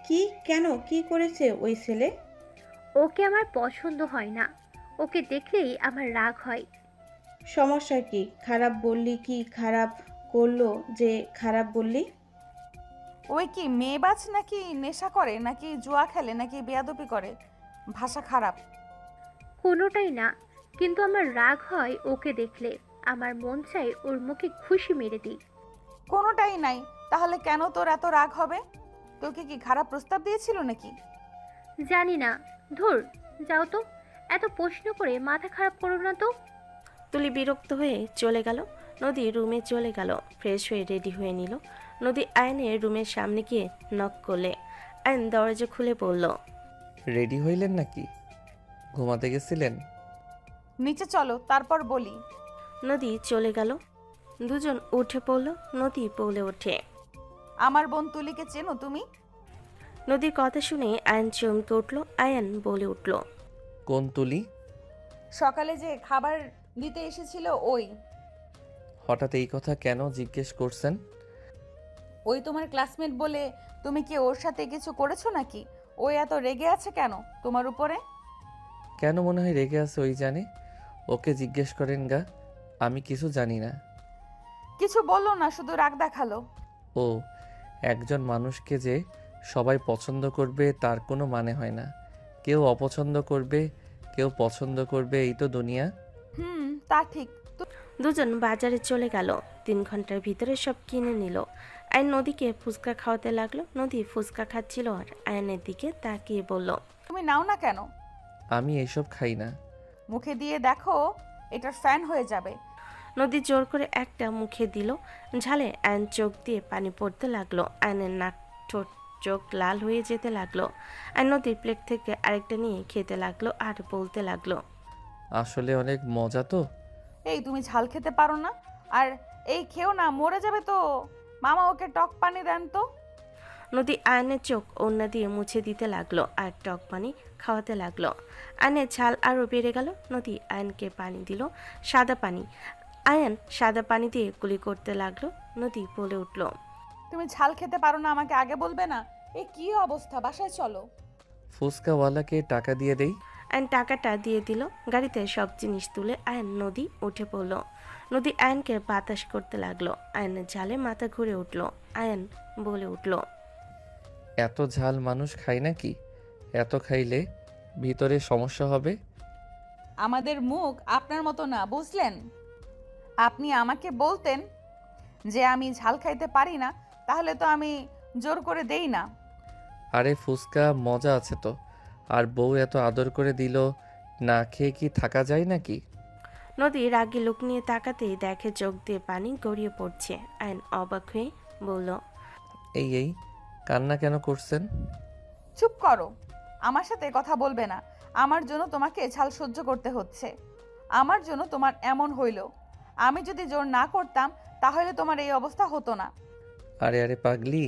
I: কি, কেন, কি করেছে ওই ছেলে?
H: ওকে আমার পছন্দ হয় না, ওকে দেখলেই আমার রাগ হয়।
I: সমস্যা কি? খারাপ বললি কি খারাপ করলো যে খারাপ বললি?
B: ওই কি মেয়েবাজ নাকি নেশা করে নাকি জুয়া খেলে নাকি বেয়াদবি করে? ভাষা খারাপ।
H: কোনোটাই না, কিন্তু আমার রাগ হয় ওকে দেখলে। আমার মন চাই ওর মুখে খুশি মেরে দিই।
B: কোনোটাই নাই, তাহলে কেন তোর এত রাগ হবে? তোকে কি খারাপ প্রস্তাব দিয়েছিল নাকি?
H: জানি না, ধুর, যাও তো, এত প্রশ্ন করে মাথা খারাপ করো না তো।
C: তুলি বিরক্ত হয়ে চলে গেল। নদী রুমে চলে গেল, ফ্রেশ হয়ে রেডি হয়ে নিল। নদী আয়নের রুমের সামনে গিয়ে নক করলে আয়ন দরজা খুলে বলল,
A: রেডি হইলেন নাকি? ঘুমাতে গেছিলেন?
B: নিচে চলো, তারপর বলি।
C: নদী চলে গেল। দুজন উঠে পড়ল। নদী বলে ওঠে,
B: আমার বোন তুলিকে চেনো তুমি?
C: নদীর কথা শুনে আয়ন চমকে উঠল। আয়ন বলে উঠল,
A: কোন তুলি?
B: সকালে যে খাবার দিতে এসেছিল ওই।
A: হঠাৎ এই কথা কেন জিজ্ঞেস করছেন?
B: ওই তোমার ক্লাসমেট বলে তুমি কি ওর সাথে কিছু করেছো নাকি? ওই এত রেগে আছে কেন তোমার উপরে?
A: কেন মনে হয় রেগে আছে ওই জানে। ওকে জিজ্ঞেস করেন গা, আমি কিছু জানি না।
B: কিছু বললো না, শুধু রাগ দেখালো।
A: ও, একজন মানুষকে যে সবাই পছন্দ করবে তার কোনো মানে হয় না। কেউ অপছন্দ করবে, কেউ পছন্দ করবে, এই তো দুনিয়া।
B: তা ঠিক।
C: দুজন বাজারে চলে গেল। 3 ঘন্টার ভিতরে সব কিনে নিল। আয়ন নদীকে ফুচকা খাওয়াতে লাগলো। নদী ফুচকা খাচ্ছিল আর আয়নের দিকে তাকিয়ে বলল,
B: তুমি নাও না কেন?
A: আমি এইসব খাই না।
B: মুখে দিয়ে দেখো, এটার ফ্যান হয়ে যাবে।
C: নদী জোর করে একটা মুখে দিল। ঝালে আয়ন চোখ দিয়ে পানি পড়তে লাগলো। আয়নের নাক, ঠোঁট, চোখ লাল হয়ে যেতে লাগলো। আয়ন নদীর প্লেট থেকে আরেকটা নিয়ে খেতে লাগলো আর বলতে লাগলো,
A: আসলে অনেক মজা তো।
B: এই তুমি ঝাল খেতে পারো না? আর এই খেও না, মরে যাবে তো। মামা ওকে টক পানি দেন তো।
C: নদী আয়নের চোখ ওড়না দিয়ে মুছে দিতে লাগলো আর টক পানি খাওয়াতে লাগলো। আয়নের ঝাল আরও বেড়ে গেল। নদী আয়নকে পানি দিল, সাদা পানি। আয়ন সাদা পানি দিয়ে কুলি করতে লাগলো। নদী বলে উঠল,
B: তুমি ঝাল খেতে পারো না, আমাকে আগে বলবে না? এ কি অবস্থা, বাসায় চলো।
A: ফুচকাওয়ালাকে টাকা দিয়ে দেই।
C: আয়ন টাকাটা দিয়ে দিল। গাড়িতে সব জিনিস তুলে আয়ন নদী উঠে পড়ল। নদী আয়নকে বাতাস করতে লাগলো। আয়নের ঝালে মাথা ঘুরে উঠল। আয়ন বলে উঠল,
A: এত ঝাল মানুষ খায় নাকি? এত খাইলে ভিতরে সমস্যা হবে।
B: আমাদের মুখ আপনার মতো না, বুঝলেন? আপনি আমাকে বলতেন যে আমি ঝাল খাইতে পারি না, তাহলে তো আমি জোর করে দেই না।
A: আরে ফুচকা মজা আছে তো। আর বউ এত আদর করে দিল, না খেয়ে কি থাকা যায় নাকি?
C: নদী রাগী লোক নিয়ে তাকাতেই দেখে চোখ দিয়ে পানি গড়িয়ে পড়ছে। আয়ন অবাক হয়ে বলল,
A: এই কান্না কেন করছেন?
B: চুপ করো, আমার সাথে কথা বলবে না। আমার জন্য তোমাকে ঝাল সহ্য করতে হচ্ছে। আমার জন্য তোমার এমন হইল। আমি যদি জোর না করতাম তাহলে তোমার এই অবস্থা হতো না।
A: আরে পাগলি,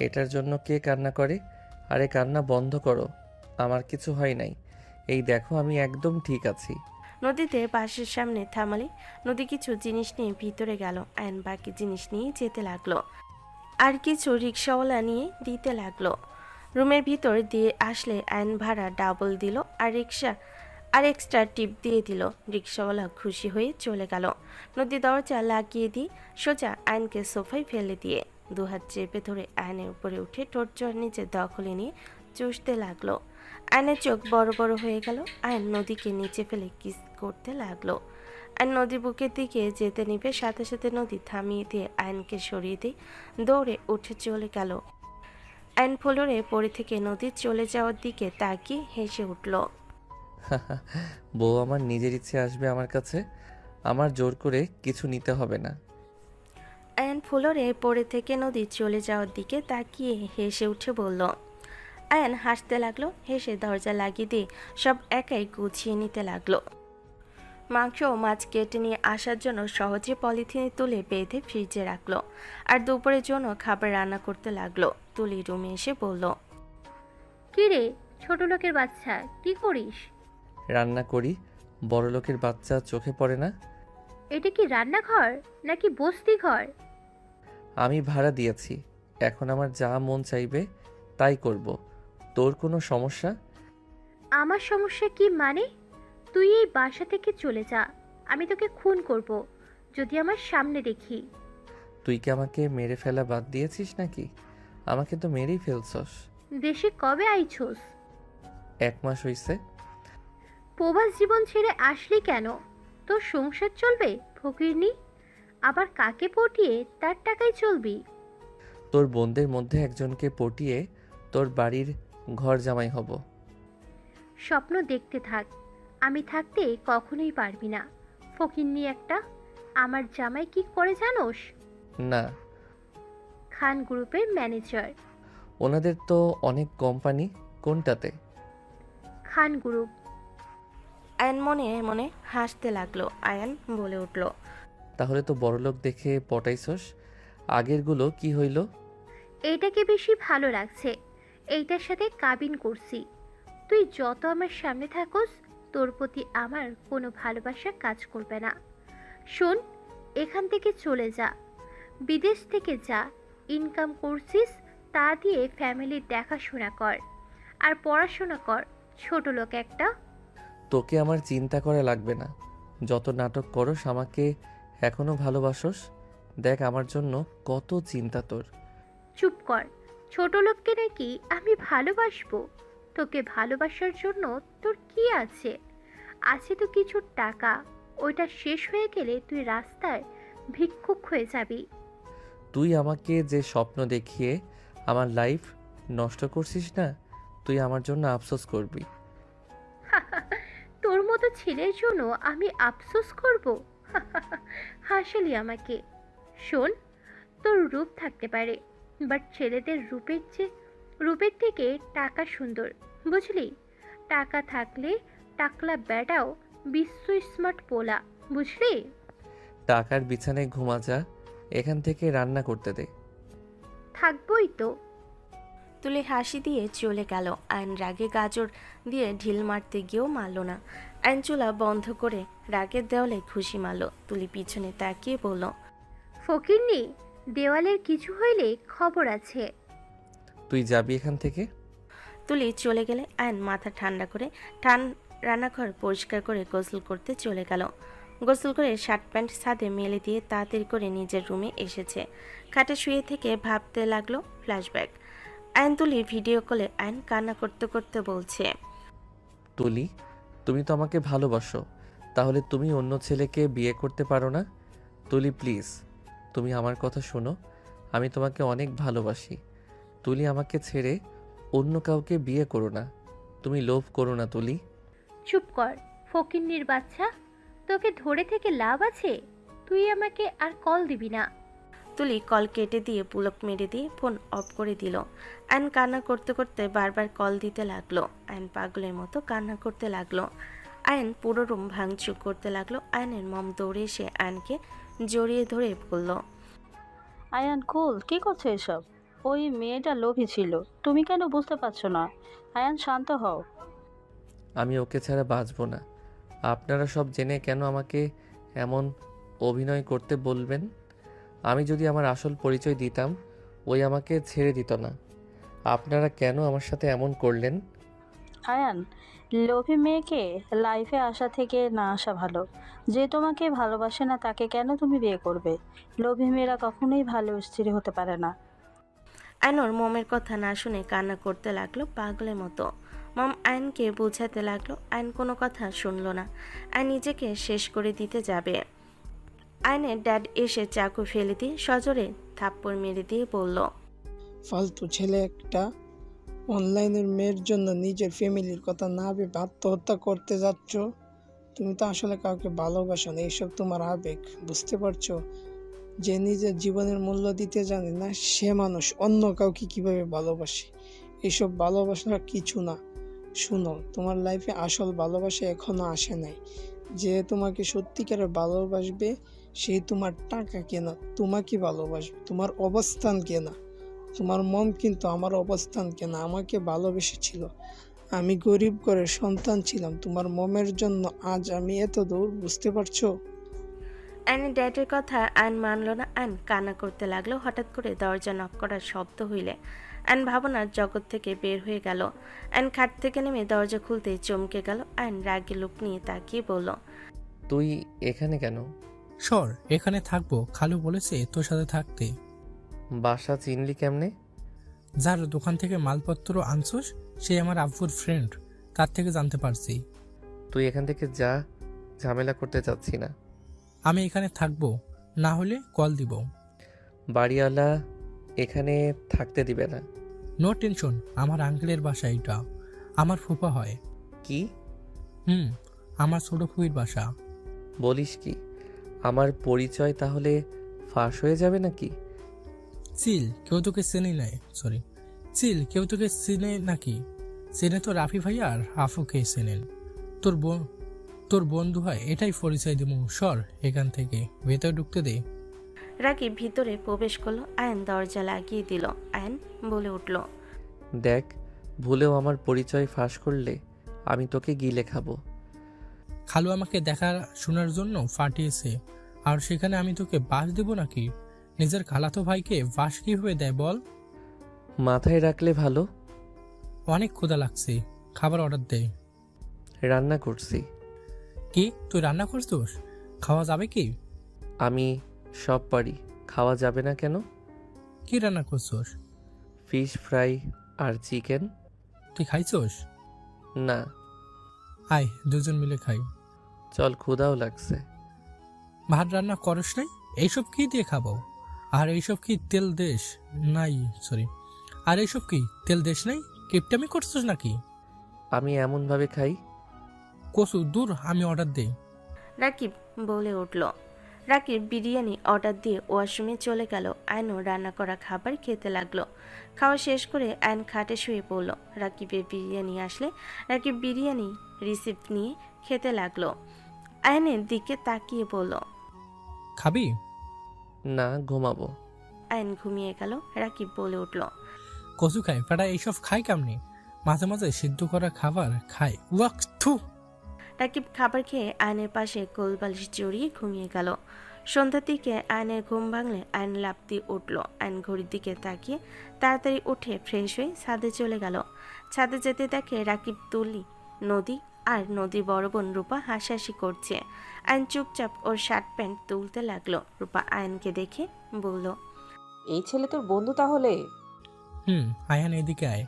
A: এটার জন্য কে কান্না করে? আরে কান্না বন্ধ করো, আমার কিছু হয় নাই। এই দেখো আমি একদম ঠিক আছি।
C: নদীতে বাসের সামনে থামালে নদী কিছু জিনিস নিয়ে ভিতরে গেল। আয়ন বাকি জিনিস নিয়ে যেতে লাগলো আর কিছু রিক্সাওয়ালা নিয়ে দিতে লাগলো। রুমের ভিতর দিয়ে আসলে আয়ন ভাড়া ডাবল দিল আর এক্সট্রা টিপ দিয়ে দিল। রিক্সাওয়ালা খুশি হয়ে চলে গেল। নদী দরজা লাগিয়ে দিয়ে সোজা আয়নকে সোফায় ফেলে দিয়ে দুহাত চেপে ধরে আয়নের উপরে উঠে ঠোঁট নিচে দখলে নিয়ে চুষতে লাগলো। আয়নের চোখ বড় বড় হয়ে গেল। আয়ন নদীকে নিচে ফেলে কিস করতে লাগলো। আয়ন নদী বুকের দিকে যেতে নিবে, সাথে সাথে নদী থামিয়ে দিয়ে আয়নকে সরিয়ে দিয়ে দৌড়ে উঠে চলে গেল। আয়ন ফ্লোরে পড়ে থেকে নদীর চলে যাওয়ার দিকে তাকিয়ে হেসে উঠল।
A: বউ আমার নিজের ইচ্ছে আসবে আমার কাছে, আমার জোর করে কিছু নিতে হবে না।
C: আয়ন ফ্লোরে পড়ে থেকে নদী চলে যাওয়ার দিকে তাকিয়ে হেসে উঠে বলল। আয়ন হাসতে লাগলো। হেসে দরজা লাগিয়ে দিয়ে সব একাই গুছিয়ে নিতে লাগলো। মাংস ও মাছ কেটে নিয়ে আসার জন্য সহজে পলিথিনে তুলে বেঁধে ফ্রিজে রাখলো আর দুপুরের জন্য খাবার রান্না করতে লাগলো। তুলি রুমে এসে বলল,
H: কি রে ছোট লোকের বাচ্চা, কি করিস?
A: রান্না করি। বড় লোকের বাচ্চা চোখে পড়ে না?
H: এটা কি রান্নাঘর নাকি বস্তি ঘর?
A: আমি ভাড়া দিয়েছি, এখন আমার যা মন চাইবে তাই করব। তোর কোনো সমস্যা?
H: আমার সমস্যা কি মানে? তুই এই বাসা থেকে চলে যা, আমি তোকে খুন করব যদি আমার সামনে দেখি।
A: তুই কি আমাকে মেরে ফেলা বাদ দিয়েছিস নাকি? আমাকে তো মেরেই ফেলছস।
H: দেশে কবে আইছোস?
A: 1 মাস হইছে।
H: প্রবাস জীবন ছেড়ে আসলি কেন? তোর সংসার চলবে ফকিরনি? আবার কাকে পটিয়ে তার টাকায় চলবি?
A: তোর বোনদের মধ্যে একজনকে পটিয়ে তোর বাড়ির ঘর জামাই হব।
H: স্বপ্ন দেখতে থাক, আমি থাকতে কখনোই পারবি না। ফকিরনি একটা। আমার জামাই কি করে জানোস?
A: না,
H: খান গ্রুপের ম্যানেজার।
A: ওনাদের তো অনেক কোম্পানি, কোনটাতে?
H: খান গ্রুপ।
C: আয়ন মনে মনে হাসতে লাগলো। আয়ন বলে উঠল,
A: তাহলে তো বড়লোক দেখে পটাইছস। আগেরগুলো কি হইল?
H: এইটাকে বেশি ভালো লাগছে, এইটার সাথে কাবিন করছি। তুই যত আমার সামনে থাকোস তোর প্রতি আমার কোনো ভালোবাসা কাজ করবে না। শোন, এখান থেকে চলে যা, বিদেশ থেকে যা, ইনকাম করছিস তা দিয়ে ফ্যামিলির দেখাশোনা কর আর পড়াশোনা কর। ছোট লোক একটা।
A: তোকে আমার চিন্তা করা লাগবে না। যত নাটক করস আমাকে এখনো ভালোবাসস। দেখ আমার জন্য কত চিন্তা তোর।
H: চুপ কর। ছোট লোককে নাকি আমি ভালোবাসবো? তোকে ভালোবাসার জন্য তোর কি আছে? আছে তো কিছু টাকা, ওইটা শেষ হয়ে গেলে তুই রাস্তায় ভিক্ষুক হয়ে যাবি।
A: তুই আমাকে যে স্বপ্ন দেখিয়ে আমার লাইফ নষ্ট করছিস না, তুই আমার জন্য আফসোস করবি।
H: তোর মতো ছেলের জন্য আমি আফসোস করব? হাসালি আমাকে। শোন, তোর রূপ থাকতে পারে, বাট ছেলেদের রূপের থেকে টাকা সুন্দর, বুঝলি? টাকা থাকলে টাকলা বেটাও বিশ্ব স্মার্ট পোলা, বুঝলি?
A: টাকার বিছানায় ঘুমা যা, এখান থেকে রান্না করতে দে।
H: থাকবই তো।
C: তুলি হাসি দিয়ে চলে গেল। আয়ন রাগে গাজর দিয়ে ঢিল মারতে গিয়েও মারল না। আয়ন চুলা বন্ধ করে রাগের দেওয়ালে ঘুষি মারল। তুলি পিছনে তাকিয়ে বলল,
H: ফকিরনি, দেওয়ালের কিছু হইলে খবর আছে।
A: তুই যাবি এখান থেকে?
C: তুলি চলে গেলে আয়ন মাথা ঠান্ডা করে রান্নাঘর পরিষ্কার করে গোসল করতে চলে গেল। গোসল করে শার্ট প্যান্ট ছাদে মেলে দিয়ে তাড়াতাড়ি করে নিজের রুমে এসেছে। খাটে শুয়ে থেকে ভাবতে লাগলো ফ্ল্যাশব্যাক। আয়ন তুলি ভিডিও কলে আয়ন কান্না করতে করতে বলছে,
A: তুলি, তুমি তো আমাকে ভালোবাসো, তাহলে তুমি অন্য ছেলেকে বিয়ে করতে পারো না? তুলি প্লিজ, তুমি আমার কথা শোনো, আমি তোমাকে অনেক ভালোবাসি। তুলি, আমাকে ছেড়ে অন্য কাউকে বিয়ে করো না, তুমি লোভ করো না তুলি।
H: চুপ কর ফকিন্নির বাচ্চা, তোকে ধরে থেকে লাভ আছে? তুই আমাকে আর কল দিবি না।
C: তুলি কল কেটে দিয়ে পুলক মেরে দিয়ে ফোন অফ করে দিল। আয়ন কান্না করতে করতে বারবার কল দিতে লাগলো। আয়ন পাগলের মতো কান্না করতে লাগলো। আয়ন পুরো রুম ভাঙচুর করতে লাগলো। আয়নের মম দৌড়ে এসে আয়নকে জড়িয়ে ধরে বলল,
F: আয়ান কুল, কি করছো এসব? ওই মেয়েটা লোভী ছিল, তুমি কেন বুঝতে পারছো না? আয়ান শান্ত হও।
A: আমি ওকে ছাড়া বাঁচব না। আপনারা সব জেনে কেন আমাকে এমন অভিনয় করতে বলবেন? আমি যদি আমার আসল পরিচয় দিতাম, ওই আমাকে ছেড়ে দিত না। আপনারা কেন আমার সাথে এমন করলেন?
F: আয়ান, লোভী মেয়েকে লাইফে আসা থেকে না আসা ভালো। যে তোমাকে ভালোবাসে না তাকে কেন তুমি বিয়ে করবে? লোভী মেয়েরা কখনোই ভালো স্ত্রী হতে পারে না।
C: আয়নর মমের কথা না শুনে কান্না করতে লাগলো পাগলের মতো। মম আয়নকে বোঝাতে লাগলো, আয়ন কোনো কথা শুনলো না। আয়ন নিজেকে শেষ করে দিতে যাবে। আয়নের ড্যাড এসে চাকু ফেলে দিয়ে সজোরে থাপ্পড় মেরে দিয়ে বলল,
G: ফালতু ছেলে একটা। অনলাইনের মেয়ের জন্য নিজের ফ্যামিলির কথা না ভেবে আত্মহত্যা করতে যাচ্ছ। তুমি তো আসলে কাউকে ভালোবাসো না, এইসব তোমার আবেগ, বুঝতে পারছো? যে নিজের জীবনের মূল্য দিতে জানে না সে মানুষ অন্য কাউকে কিভাবে ভালোবাসে? এইসব ভালোবাসা কিছু না। শুনো, তোমার লাইফে আসল ভালোবাসা এখনো আসে নাই। যে তোমাকে সত্যিকারের ভালোবাসবে সেই তোমার টাকা কেনা তোমাকে ভালোবাসবে, তোমার অবস্থান কেনা। তোমার মম কিন্তু আমার অবস্থান কেনা, আমাকে ভালোবেসেছিল। আমি গরিব ঘরের সন্তান ছিলাম, তোমার মমের জন্য আজ আমি এত দূর, বুঝতে পারছো?
C: আয়নের ড্যাডের কথা আয়ন মানল না। আয়ন কান্না করতে লাগলো। হঠাৎ করে দরজা নক করার শব্দ হইলে আয়ন ভাবনার জগৎ থেকে বের হয়ে গেল। আয়ন খাট থেকে নেমে দরজা খুলতে চমকে গেল। আয়ন রাগে লুক নিয়ে তাকিয়ে বলল,
A: তুই এখানে কেন?
J: সর, এখানে থাকবো, খালু বলেছে তোর সাথে থাকতে।
A: বাসা চিনলি কেমনে?
J: যার দোকান থেকে মালপত্র আনছোস সে আমার আব্বুর ফ্রেন্ড, তার থেকে জানতে পারছি।
A: তুই এখান থেকে যা, ঝামেলা করতে চাচ্ছি না।
J: আমি এখানে থাকবো, না হলে কল দিব।
A: বাড়িওয়ালা এখানে থাকতে দিবে না।
J: নো টেনশন, আমার আঙ্কেলের বাসা এটা, আমার ফুপা হয়।
A: কি
J: আমার ছোট ফুইর বাসা।
A: বলিস কি? আমার পরিচয় তাহলে ফাঁস হয়ে যাবে নাকি?
J: চিল, কেউ তোকে চেনে নাই, সরি চিল, কেউ তোকে চেনে নাকি? চেনে তো রাফি ভাই আর আফুকে চেনেন। তোর বন্ধু হয়, এটাই পরিচয় দেবো। সর এখান থেকে, ভেতরে ঢুকতে দে।
C: রাগে ভিতরে প্রবেশ করলো। আয়ন দরজা লাগিয়ে দিল। আয়ন বলে উঠল,
A: দেখ, ভুলেও আমার পরিচয় ফাঁস করলে আমি তোকে গিলে খাবো।
J: খালু আমাকে দেখা শোনার জন্য পাঠিয়েছে, আর সেখানে আমি তোকে বাস দেবো নাকি? নিজের খালাতো ভাইকে বাস কিভাবে দেয় বল?
A: মাথায় রাখলে ভালো।
J: অনেক ক্ষুধা লাগছে, খাবার অর্ডার দে।
A: রান্না করছি।
J: কি তুই রান্না করছিস? খাওয়া যাবে কি?
A: আমি সব পারি, খাওয়া যাবে না কেন?
J: কি রান্না করছিস?
A: ফিশ ফ্রাই আর চিকেন।
J: তুই খাইছস?
A: না।
J: আয় দুজন মিলে খাই।
A: চল, ক্ষুধাও লাগছে।
J: ভাত রান্না করস নাই? এইসব কি দিয়ে খাবো? আর এইসব কি তেল দেশ নাই, সরি, আর এইসব কি তেল দেশ নাই? কিপটামি করছিস নাকি?
A: আমি এমনভাবে খাই।
J: কসু দূর, আমি অর্ডার দেই।
C: রাকিব বলে উঠল। রাকিব বিরিয়ানি অর্ডার দিয়ে ওয়াশরুমে চলে গেল। আয়নও রান্না করা খাবার খেতে লাগলো। খাওয়া শেষ করে আয়ন খাটে শুয়ে পড়ল। রাকিবের বিরিয়ানি আসলে রাকিব বিরিয়ানি রিসিপ্ট নিয়ে খেতে লাগলো। আয়নের দিকে তাকিয়ে বলল,
J: খাবি?
A: না, ঘুমাবো।
C: আয়ন ঘুমিয়ে গেল। রাকিব বলে উঠল,
J: কচু খায় পেটা, এইসব খায় কেমনি? মাঝে মাঝে সিদ্ধ করা খাবার খায়। ওয়াক থু।
C: রাকিব খাবার খেয়ে আয়নের পাশে কোলবালিশ জড়িয়ে ঘুমিয়ে গেল। সন্ধ্যার দিকে আয়নের ঘুম ভাঙলে আয়ন লাফ দিয়ে উঠল। আয়ন ঘড়ির দিকে তাকিয়ে তাড়াতাড়ি উঠে ফ্রেশ হয়ে ছাদে চলে গেল। ছাদে যেতে দেখে রাকিব, তুলি, নদী আর নদীর বড় বোন রূপা হাসাহাসি করছে। আয়ন চুপচাপ ওর শার্ট প্যান্ট তুলতে লাগলো। রূপা আয়নকে দেখে বলল,
K: এই ছেলে তোর বন্ধু তাহলে?
J: আয়ান এদিকে আয়,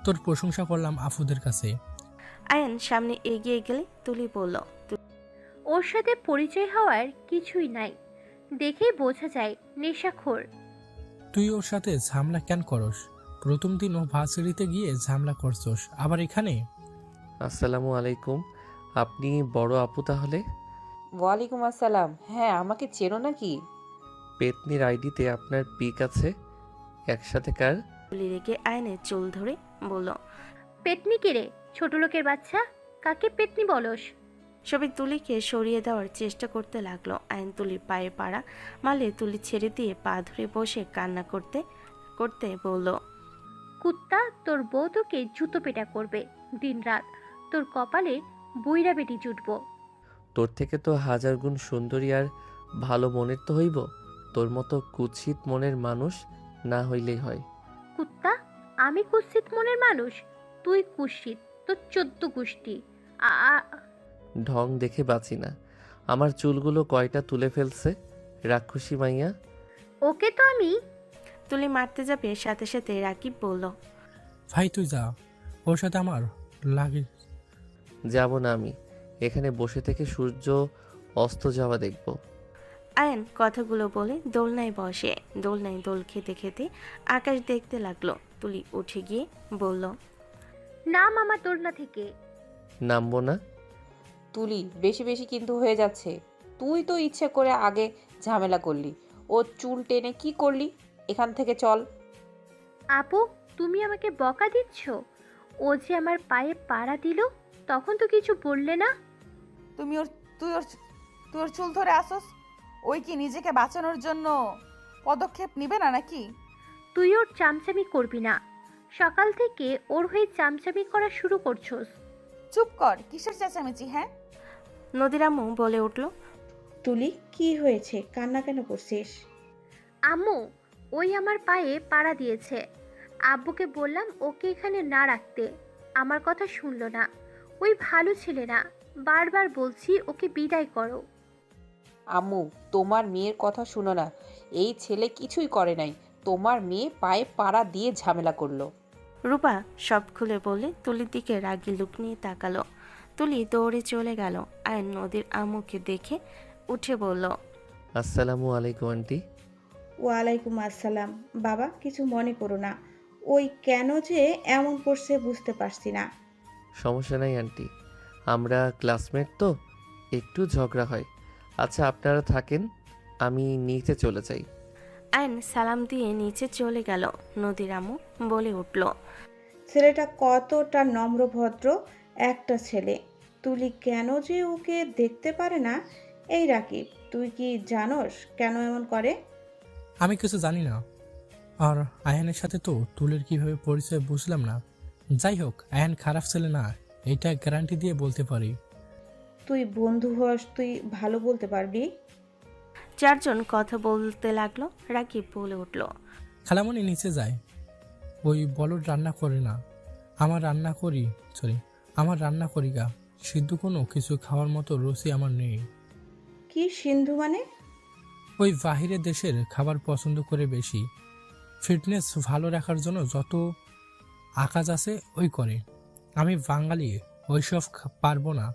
J: তোর প্রশংসা করলাম আফুদের কাছে।
C: আয়ন সামনে এগিয়ে গেলে তুলি বলল,
H: ওর সাথে পরিচয় হওয়ার কিছুই নাই, দেখেই বোঝা যায় নেশাখোর।
J: তুই ওর সাথে ঝামেলা কেন করস? প্রথম দিন ও ভার্সিটিতে গিয়ে ঝামেলা করছস, আবার এখানে?
A: আসসালামু আলাইকুম। আপনি বড় আপু তাহলে?
K: ওয়ালাইকুম আসসালাম। হ্যাঁ, আমাকে চেনো নাকি?
A: পেতনির আইডিতে আপনার পিক আছে। একসাথে কার?
C: তুলি রেখে আয়নের চুল ধরে বলল,
H: পেতনি কে রে, ছোট লোকের বাচ্চা? কাকে পেতনি বলস?
C: সবাই তুলিকে সরিয়ে দেওয়ার চেষ্টা করতে লাগলো। আয়ন তুলির পায়ে পাড়া মারলে তুলি ছেড়ে দিয়ে পা ধরে বসে কান্না করতে করতে বলল,
H: কুত্তা, তোর বউ তোকে জুতো পেটা করবে দিনরাত। তোর কপালে বুইরা বেটি জুটবো।
A: তোর থেকে তো হাজার গুণ সুন্দরী আর ভালো মনের তো হইব। তোর মতো কুৎসিত মনের মানুষ না হইলেই হয়।
H: কুত্তা, আমি কুৎসিত মনের মানুষ? তুই কুৎসিত, তোর 14 গোষ্ঠী।
A: ঢং দেখে বাঁচি না। আমার চুলগুলো কয়টা তুলে ফেলছে রাক্ষসী মাইয়া।
H: ওকে তো আমি।
C: তুলি মারতে যাবে, সাথে সাথে রাকিব বলল,
J: ভাই তুই যা, ওর সাথে আমার লাগে।
A: যাব না আমি, এখানে বসে থেকে সূর্য অস্ত যাওয়া দেখব।
C: আয়ন কথাগুলো বলে দোলনায় বসে। দোলনায় দোল খেতে খেতে আকাশ দেখতে লাগলো। তুলি উঠে গিয়ে বলল,
H: নাম আমার দোলনা থেকে।
A: নামবো না।
K: তুলি, বেশি বেশি কিন্তু হয়ে যাচ্ছে। তুই তো ইচ্ছে করে আগে ঝামেলা করলি, ও চুল টেনে কি করলি? এখান থেকে চল।
H: আপু, তুমি আমাকে বকা দিচ্ছ? ও যে আমার পায়ে পাড়া দিল, তখন তো কিছু বললে না।
B: তুই ওর চুল ধরে আসোস? ওই কি নিজেকে বাঁচানোর জন্য পদক্ষেপ নিবে না নাকি?
H: তুই ওর চামচামি করবি না। সকাল থেকে ওর হয়ে চামচামি করা শুরু করছোস।
B: চুপ কর, কিসের চেঁচামেচি? হ্যাঁ,
C: নদীর আম্মু বলে উঠল,
I: তুলি, কি হয়েছে? কান্না কেন করছিস?
H: আম্মু, ওই আমার পায়ে পাড়া দিয়েছে। আব্বুকে বললাম ওকে এখানে না রাখতে, আমার কথা শুনলো না। ওই ভালো ছেলে না, বারবার বলছি ওকে বিদায় করো।
K: আম্মু, তোমার মেয়ের কথা শুনো না। এই ছেলে কিছুই করে নাই, তোমার মেয়ে পায়ে পাড়া দিয়ে ঝামেলা করলো।
C: রূপা সব খুলে বলে তুলির দিকে রাগি লুক নিয়ে তাকালো। তুলি দৌড়ে চলে গেল। আয়ন নদীর আম্মুকে দেখে উঠে বলল,
A: আসসালামু আলাইকুম আন্টি।
I: ওয়ালাইকুম আসসালাম। বাবা, কিছু মনে করো না। ওই কেন যে এমন করছে বুঝতে পারছি না।
A: সমস্যা নাই আন্টি, আমরা ক্লাসমেট তো, একটু ঝগড়া হয়। আচ্ছা আপনারা থাকেন, আমি নিচে চলে যাই।
C: আয়ন সালাম দিয়ে নিচে চলে গেল। নদীর আম্মু বলে উঠল,
I: ছেলেটা কতটা নম্রভদ্র একটা ছেলে। তুলি কেন যে ওকে দেখতে পারে না? এই রাকিব, তুই কি জানোস কেন এমন করে?
J: আমি কিছু জানি না, আর আয়ানের সাথে তো তুলের কিভাবে পরিচয় বুঝলাম না। যাই হোক, আয়ান খারাপ ছেলে না, এটা গ্যারান্টি দিয়ে বলতে পারি।
I: তুই বন্ধু হস, তুই ভালো বলতে পারবি।
C: চারজন কথা বলতে লাগলো। রাকিব বলে উঠল,
J: খালামণি নিচে যায়, ওই বলদ রান্না করে না, আমার রান্না করি গা। সিদ্ধ কোনো কিছু খাওয়ার মতো রুচি আমার নেই।
I: কি সিন্ধু মানে?
J: ওই বাহিরের দেশের খাবার পছন্দ করে বেশি। ফিটনেস ভালো রাখার জন্য যত আকাজ আছে ওই করে। আমি বাঙালি, ওইসব পারবো না।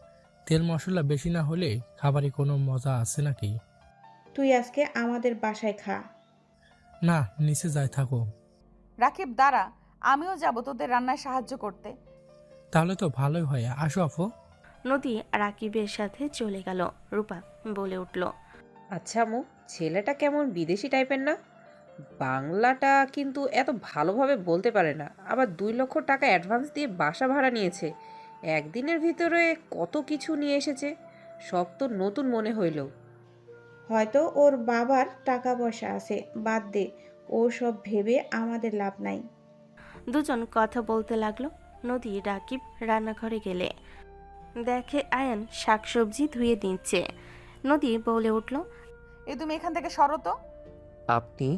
J: তেল মশলা বেশি না হলে খাবারে কোনো মজা আছে নাকি?
I: তুই আজকে আমাদের বাসায় খা।
J: না, নিচে যাই থাকো।
B: রাকিব দাঁড়া, আমিও যাব তোদের রান্নায় সাহায্য করতে।
J: তাহলে তো ভালোই হয়, আসো আপু।
C: নদী রাকিবের সাথে চলে গেল। রূপা বলে উঠল,
K: আচ্ছা আম্মু, ছেলেটা কেমন বিদেশি টাইপের না? বাংলাটা কিন্তু এত ভালোভাবে বলতে পারে না, আবার 2 লক্ষ টাকা অ্যাডভান্স দিয়ে বাসা ভাড়া নিয়েছে। একদিনের ভিতরে কত কিছু নিয়ে এসেছে, সব তো নতুন মনে হইল।
I: হয়তো ওর বাবার টাকা পয়সা আছে, বাদ দে, ও সব ভেবে আমাদের লাভ নাই।
C: দুজন কথা বলতে লাগলো। নদী রাকিব রান্নাঘরে গেলে দেখে আয়ান শাকসবজি ধুয়ে দিচ্ছে। নদী বলে উঠল,
B: তুমি এখান থেকে সরো তো।
A: আপনি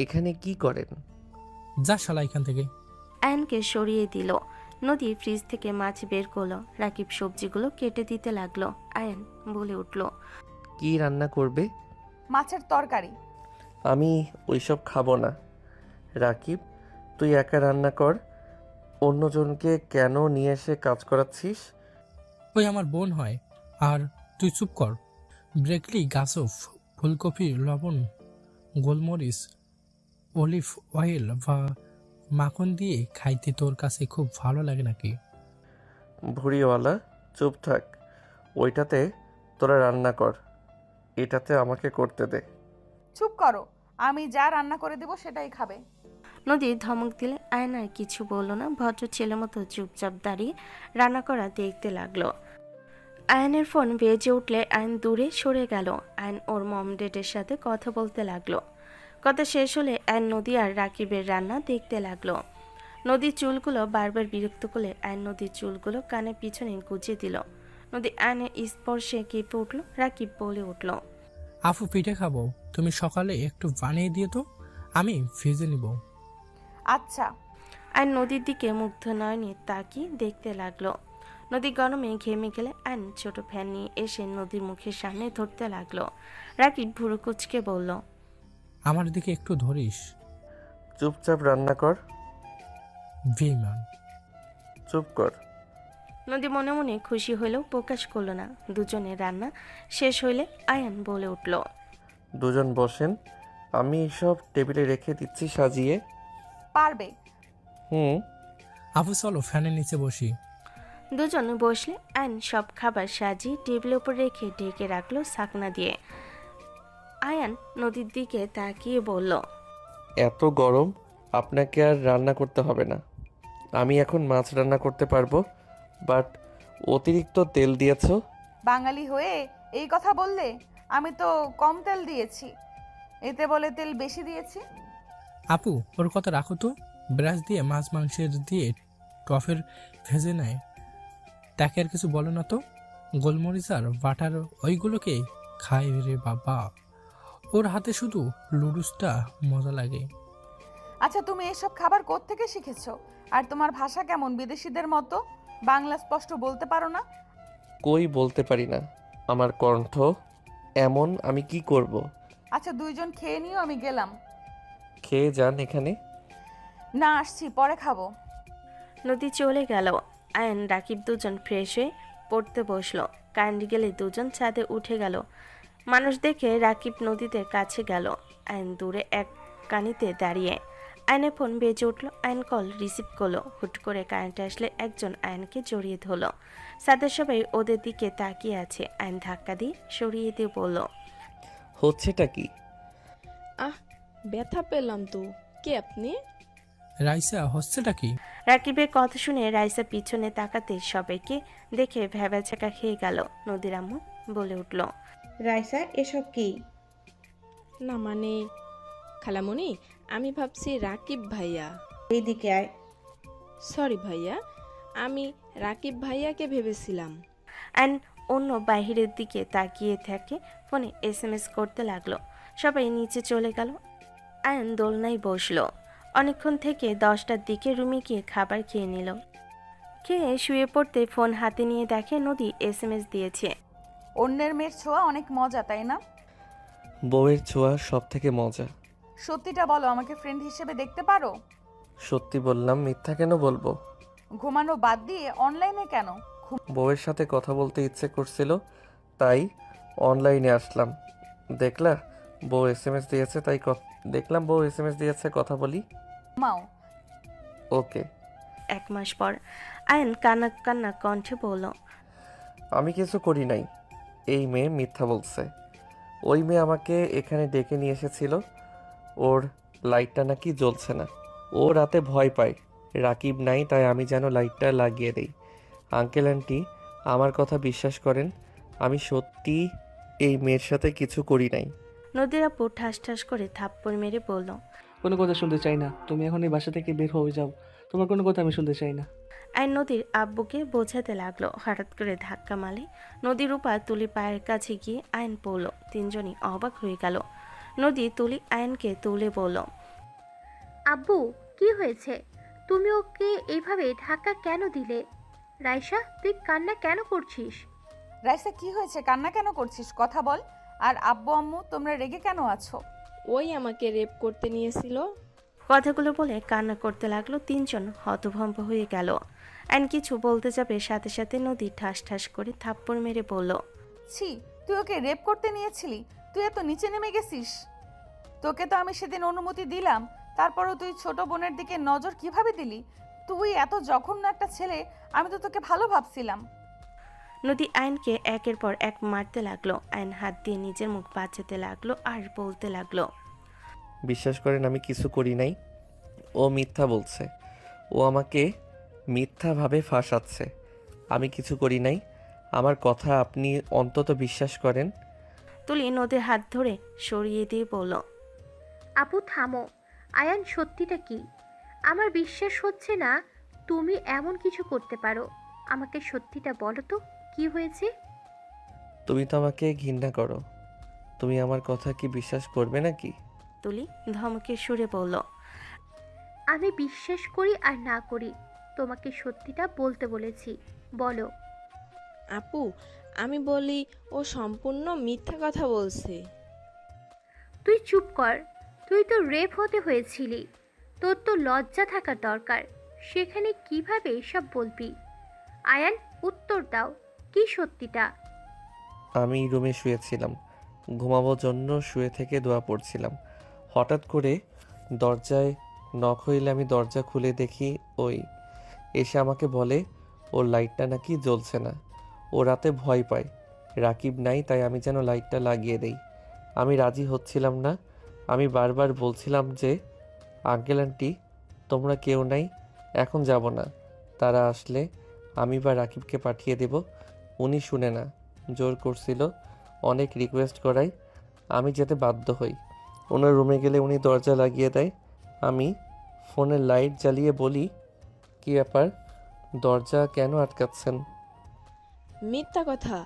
A: এখানে কি করেন?
J: যা শালা এখান থেকে।
C: আয়ানকে সরিয়ে দিল। নদী ফ্রিজ থেকে মাছ বের করলো। রাকিব সবজিগুলো কেটে দিতে লাগলো। আয়ান বলে উঠল,
A: কি রান্না করবে?
B: মাছের তরকারি।
A: আমি ওইসব খাবো না। রাকিব, তুই একা রান্না কর, অন্যজনকে কেন নিয়ে এসে কাজ করাচ্ছিস?
J: ওই আমার বোন হয়। আর তুই চুপ কর। ব্রেকলি, গাছফ, ফুলকপি, লবণ, গোলমরিচ, অলিভ অয়েল বা মাখন দিয়ে খাইতে তোর কাছে খুব ভালো লাগে নাকি?
A: ভুড়িওয়ালা, চুপ থাক। ওইটাতে তোরা রান্না কর, এটাতে আমাকে করতে দে।
B: চুপ করো, আমি যা রান্না করে দেব সেটাই খাবে।
C: নদী ধমক দিলে আয়ন আর কিছু বলল না। ভদ্র ছেলে মতো চুপচাপ দাঁড়িয়ে রান্না করা দেখতে লাগলো। আয়নের ফোন বেজে উঠলে আয়ন দূরে সরে গেল। আয়ন ওর মম ডেডের সাথে কথা বলতে লাগলো। কথা শেষ হলে আয়ন নদী আর রাকিবের রান্না দেখতে লাগলো। নদীর চুলগুলো বারবার বিরক্ত করলে আয়ন নদীর চুলগুলো কানে পিছনে গুজে দিল। নদী আয়নের স্পর্শে কেঁপে উঠল। রাকিব বলে উঠল,
J: আফু, পিঠে খাবো, তুমি সকালে একটু বানিয়ে দিয়ে তো, আমি ভেজে নিব।
B: আচ্ছা।
C: আয়ন নদীর দিকে মুগ্ধ নয়নে তাকিয়ে দেখতে লাগলো। নদী গরমে ঘেমে গেলে আয়ন ছোট ফ্যান নিয়ে এসে নদীর মুখের সামনে ধরতে লাগলো। রাকিব ভুরু কুচকে বলল,
J: আমার দিকে একটু ধরিস।
A: চুপচাপ রান্না কর।
J: বেঈমান।
A: চুপ কর।
C: নদী মনে মনে খুশি হলেও প্রকাশ করলো না। দুজনের রান্না শেষ হইলে আয়ান বলে উঠল,
A: দুজন বসেন, আমি সব টেবিলে রেখে দিচ্ছি সাজিয়ে।
B: পারবে।
A: হুম।
J: আফু, চলো ফ্যানের নিচে বসি।
C: দুজন বসলে আয়ন সব খাবার সাজিয়ে টেবিলের উপর রেখে ঢেকে রাখলো ছাকনা দিয়ে। আয়ান নদীর দিকে তাকিয়ে বলল,
A: এত গরম, আপনাকে আর রান্না করতে হবে না। আমি এখন মাছ রান্না করতে পারবো, বাট অতিরিক্ত তেল দিয়েছ।
B: বাঙালি হয়ে এই কথা বললে? আমি তো কম তেল দিয়েছি, এতে বলে তেল বেশি দিয়েছি।
J: আপু, ওর কথা রাখো তো। ব্রাশ দিয়ে মাছ মাংসের দিয়ে টফের ভেজে নেয়, তাকে আর কিছু বলো না তো। গোলমরিচ আর বাটার ওইগুলোকে খায় রে বাবা, ওর হাতে শুধু লুডুসটা মজা লাগে।
B: আচ্ছা, তুমি এসব খাবার কোত্থেকে শিখেছো? আর তোমার ভাষা কেমন বিদেশিদের মতো? বাংলা স্পষ্ট বলতে পারো না?
A: কই বলতে পারি না, আমার কণ্ঠ এমন, আমি কি করব।
B: আচ্ছা, দুইজন খেয়ে নিও, আমি গেলাম।
A: খেয়ে যান এখানে।
B: না, আসছি, পরে খাবো।
C: নদী চলে গেল। আয়ন রাকিব দুজন ফ্রেশ হয়ে পড়তে বসলো। কারেন্ট গেলে দুজন ছাদে উঠে গেল। মানুষ দেখে রাকিব নদীদের কাছে গেল। আয়ন দূরে এক কানিতে দাঁড়িয়ে। আয়নের ফোন বেজে উঠল। আয়ন কল রিসিভ করলো। হুট করে কারেন্ট আসলে একজন আয়নকে জড়িয়ে ধরলো। ছাদের সবাই ওদের দিকে তাকিয়ে আছে। আয়ন ধাক্কা দিয়ে সরিয়ে দিয়ে বলল,
A: হচ্ছেটা কি?
L: ব্যথা পেলাম তো। কে আপনি?
J: রাইসা, হচ্ছেটা কি?
C: রাকিবের কথা শুনে রাইসা পিছনে তাকাতে সবাইকে দেখে ভ্যাবাচাকা খেয়ে গেল। নদীর আম্মু বলে উঠল,
I: রাইসা, এসব কি?
L: না মানে খালামণি, আমি ভাবছি রাকিব ভাইয়া।
I: এইদিকে আয়।
L: সরি ভাইয়া, আমি রাকিব ভাইয়াকে ভেবেছিলাম।
C: অ্যান্ড অন্য বাহিরের দিকে তাকিয়ে থাকে। ফোনে SMS করতে লাগলো। সবাই নিচে চলে গেল। আয়ন দোলনায় বসলো। অনেকক্ষণ থেকে 10টার দিকে রুমে গিয়ে খাবার খেয়ে নিল। খেয়ে শুয়ে পড়তে ফোন হাতে নিয়ে দেখে নদী SMS দিয়েছে।
B: অন্যের মেয়ের ছোঁয়া অনেক মজা, তাই না?
A: বউয়ের ছোঁয়া সব থেকে মজা।
B: সত্যিটা বলো, আমাকে ফ্রেন্ড হিসেবে দেখতে পারো?
A: সত্যি বললাম, মিথ্যা কেন বলবো?
B: ঘুমানো বাদ দিয়ে অনলাইনে কেন?
A: বউয়ের সাথে কথা বলতে ইচ্ছে করছিল, তাই অনলাইনে আসলাম। দেখলা, বউ SMS দিয়েছে, তাই দেখলাম বউ SMS দিয়েছে, কথা বলি।
B: মাও।
A: ওকে।
C: 1 মাস পর আয়ান কান্না কান্না কণ্ঠে বলল,
A: আমি কিছু করি নাই। এই মেয়ে মিথ্যা বলছে। ওই মেয়ে আমাকে এখানে ডেকে নিয়ে এসেছিল। ওর লাইটটা নাকি জ্বলছে না। ও রাতে ভয় পায়, রাকিব নাই, তাই আমি যেন লাইটটা লাগিয়ে দেই। আঙ্কেল আন্টি আমার কথা বিশ্বাস করেন, আমি সত্যি এই মেয়ের সাথে কিছু করি নাই।
C: নদীর আপু ঠাস ঠাস করে থাপ্পড় মেরে বলল,
M: কোনো কথা শুনতে চাই না। তুমি এখন এই বাসা থেকে বের হয়ে যাও। তোমার কোনো কথা আমি শুনতে চাই না।
C: আয়ন নদীর আব্বুকে বোঝাতে লাগলো। হঠাৎ করে ধাক্কা মারে নদীর উপা তুলি পায়ের কাছে গিয়ে আয়ন পড়ল। তিনজনই অবাক হয়ে গেল। নদী তুলি আয়নকে তুলে বলল,
H: আব্বু কি হয়েছে? তুমি ওকে এইভাবে ধাক্কা কেন দিলে? রাইসা, তুই কান্না কেন করছিস?
B: রাইসা কি হয়েছে? কান্না কেন করছিস? কথা বল। আর আব্বু আম্মু তোমরা রেগে কেন আছো?
L: ওই আমাকে রেপ করতে নিয়েছিল।
C: কথাগুলো বলে কান্না করতে লাগলো। তিনজন হতভম্ব হয়ে গেল। আয়ন কিছু বলতে যাবে, সাথে সাথে নদী ঠাস ঠাস করে থাপ্পড় মেরে বলল,
B: ছি, তুই ওকে রেপ করতে নিয়েছিলি? তুই এত নিচে নেমে গেছিস? তোকে তো আমি সেদিন অনুমতি দিলাম, তারপরও তুই ছোট বোনের দিকে নজর কিভাবে দিলি? তুই এত জঘন্য একটা ছেলে, আমি তো তোকে ভালো ভাবছিলাম।
C: নদী আয়নকে একের পর এক মারতে লাগলো। আয়ন হাত দিয়ে নিজের মুখ বাঁচাতে লাগলো আর বলতে লাগলো,
A: বিশ্বাস করেন আমি কিছু করি নাই। ও মিথ্যা বলছে। ও আমাকে মিথ্যাভাবে ফাঁসাচ্ছে। আমি কিছু করি নাই। আমার কথা আপনি অন্তত বিশ্বাস করেন।
C: তুলি নদীর হাত ধরে সরিয়ে দিয়ে বলল,
H: আপু থামো। আয়ান, সত্যিটা কি? আমার বিশ্বাস হচ্ছে না তুমি এমন কিছু করতে পারো। আমাকে সত্যিটা বলো তো, কি হয়েছে?
A: তুমি তো আমাকে ঘৃণা করো। তুমি আমার কথা কি বিশ্বাস করবে নাকি?
C: তুলি ধমকে সুরে বলল,
H: আমি বিশ্বাস করি আর না করি, তোমাকে সত্যিটা বলতে বলেছি, বলো।
L: আপু, আমি বলি ও সম্পূর্ণ মিথ্যা কথা বলছে।
H: তুই চুপ কর। তুই তো রেপ হতে হয়েছিলি, তোর তো লজ্জা থাকার দরকার। সেখানে কিভাবে এসব বলবি? আয়ান, উত্তর দাও, কি সত্যিটা?
A: আমি রুমে শুয়েছিলাম, ঘুমাবোর জন্য শুয়ে থেকে দোয়া পড়ছিলাম। হঠাৎ করে দরজায় নক হইলে আমি দরজা খুলে দেখি ওই এসে আমাকে বলে ওর লাইটটা নাকি জ্বলছে না। ও রাতে ভয় পায়, রাকিব নাই, তাই আমি যেন লাইটটা লাগিয়ে দেই। আমি রাজি হচ্ছিলাম না। আমি বারবার বলছিলাম যে আঙ্কেল আন্টি তোমরা কেউ নাই, এখন যাব না। তারা আসলে আমি বা রাকিবকে পাঠিয়ে দেব। উনি শুনে না, জোর করছিল, অনেক রিকোয়েস্ট করায় আমি যেতে বাধ্য হই। ওনার রুমে গেলে উনি দরজা লাগিয়ে দেয়। আমি ফোনের লাইট জ্বালিয়ে বলি, কি ব্যাপার, দরজা কেন আটকাচ্ছেন?
L: মিথ্যা কথা।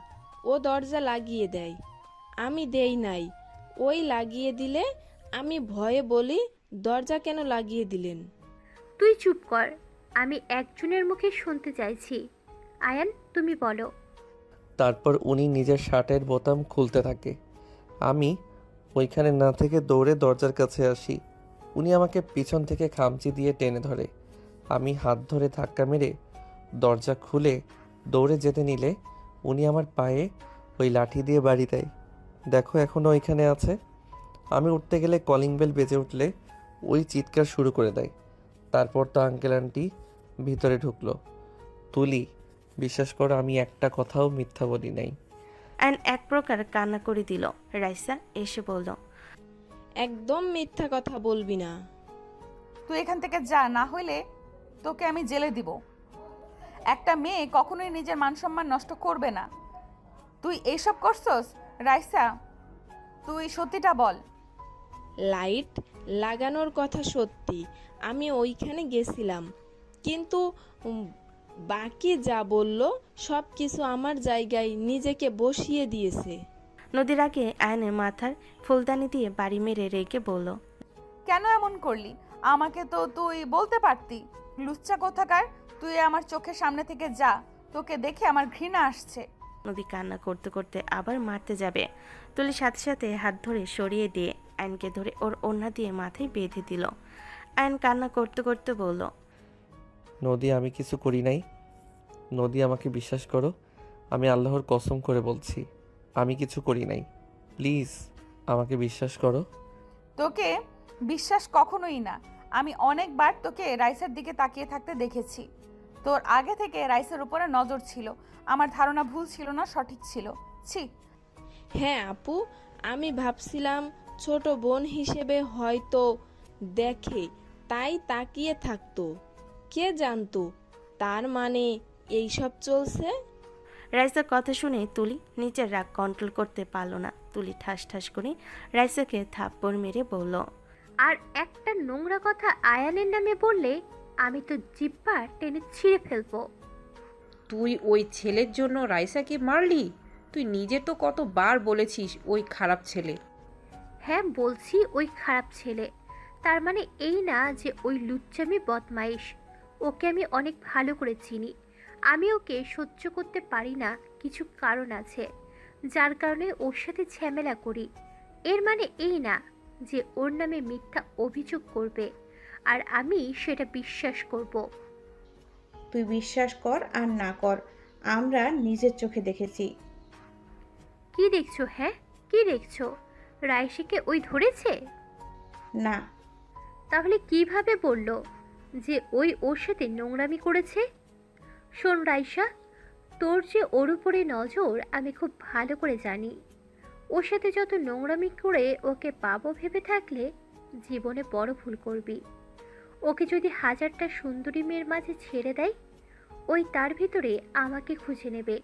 L: ও দরজা লাগিয়ে দেয়, আমি দেই নাই। ওই লাগিয়ে দিলে আমি ভয়ে বলি, দরজা কেন লাগিয়ে দিলেন?
H: তুই চুপ কর, আমি একজনের মুখে শুনতে চাইছি। আয়ান, তুমি বলো।
A: তারপর উনি নিজের শার্টের বোতাম খুলতে থাকে। আমি ওইখানে না থেকে দৌড়ে দরজার কাছে আসি। উনি আমাকে পিছন থেকে খামচি দিয়ে টেনে ধরে। আমি হাত ধরে ধাক্কা মেরে দরজা খুলে দৌড়ে যেতে নিলে উনি আমার পায়ে ওই লাঠি দিয়ে বাড়ি দেয়। দেখো এখনও ওইখানে আছে। আমি উঠতে গেলে কলিং বেল বেজে উঠলে ওই চিৎকার শুরু করে দেয়। তারপর তো আঙ্কেল আন্টি ভিতরে ঢুকলো। তুলি, বিশ্বাস করো আমি একটা কথাও মিথ্যা বলি নাই।
C: আয়ন এক প্রকার কান্না করে দিল। রাইসা এসে বলল,
L: একদম মিথ্যা কথা বলবি না।
B: তুই এখান থেকে যা, না হইলে তোকে আমি জেলে দিব। একটা মেয়ে কখনোই নিজের মান সম্মান নষ্ট করবে না। তুই এইসব করছস? রাইসা, তুই সত্যিটা বল।
L: লাইট লাগানোর কথা সত্যি, আমি ওইখানে গেছিলাম, কিন্তু বাকি যা বলল সব কিছু আমার জায়গায় নিজেকে বসিয়ে দিয়েছে।
C: নদীর আগে আয়নের মাথার ফুলদানি দিয়ে বাড়ি মেরে রেখে বলল,
B: কেন এমন করলি? আমাকে তো তুই বলতে পারতি। লুচ্চা কোথাকার, তুই আমার চোখের সামনে থেকে যা, তোকে দেখে আমার ঘৃণা আসছে।
C: নদী কান্না করতে করতে আবার মারতে যাবে। তুলি সাথে সাথে হাত ধরে সরিয়ে দিয়ে আয়নকে ধরে ওর ওড়না দিয়ে মাথায় বেঁধে দিল। আয়ন কান্না করতে করতে বলল,
A: নদী, আমি কিছু করি নাই। নদী, আমাকে বিশ্বাস করো, আমি আল্লাহর কসম করে বলছি আমি কিছু করি নাই। প্লিজ আমাকে বিশ্বাস করো।
B: তোকে বিশ্বাস কখনোই না। আমি অনেকবার তোকে রাইসের দিকে তাকিয়ে থাকতে দেখেছি। তোর আগে থেকে রাইসের উপরে নজর ছিল। আমার ধারণা ভুল ছিল না, সঠিক ছিল। ছি।
L: হ্যাঁ আপু, আমি ভাবছিলাম ছোট বোন হিসেবে হয়তো দেখে তাই তাকিয়ে থাকতো। কে জানতো তার মানে এইসব চলছে।
C: রাইসার কথা শুনে তুলি নিচের রাগ কন্ট্রোল করতে পারল না। তুলি ঠাস ঠাস করে রাইসাকে থাপ্পড় মেরে বলল,
H: আর একটা নোংরা কথা আয়ানের নামে বললে আমি তো জিব্বা টেনে ছিঁড়ে ফেলবো।
K: তুই ওই ছেলের জন্য রাইসাকে মারলি? তুই নিজে তো কতবার বলেছিস ওই খারাপ ছেলে।
H: হ্যাঁ বলছি ওই খারাপ ছেলে, তার মানে এই না যে ওই লুচ্চামি বদমাইশ। ওকে আমি অনেক ভালো করে চিনি। আমি ওকে সহ্য করতে পারি না, কিছু কারণ আছে যার কারণে ওর সাথে ঝামেলা করি। এর মানে এই না যে ওর নামে মিথ্যা অভিযোগ করবে আর আমি সেটা বিশ্বাস করব।
I: তুই বিশ্বাস কর আর না কর, আমরা নিজের চোখে দেখেছি।
H: কি দেখছো? হ্যাঁ কি দেখছো? রাইসিকে ওই ধরেছে?
I: না।
H: তাহলে কিভাবে বলল যে ওর সাথে নোংরামি করেছে? শোন রাইসা, তোর যে ওর উপরে নজর আমি খুব ভালো করে জানি। ওর সাথে যত নোংরামি করে ওকে পাবো ভেবে থাকলে জীবনে বড় ভুল করবি। ওকে যদি হাজারটা সুন্দরী মেয়ের মাঝে ছেড়ে দেয়, ওই তার ভিতরে আমাকে খুঁজে নেবে।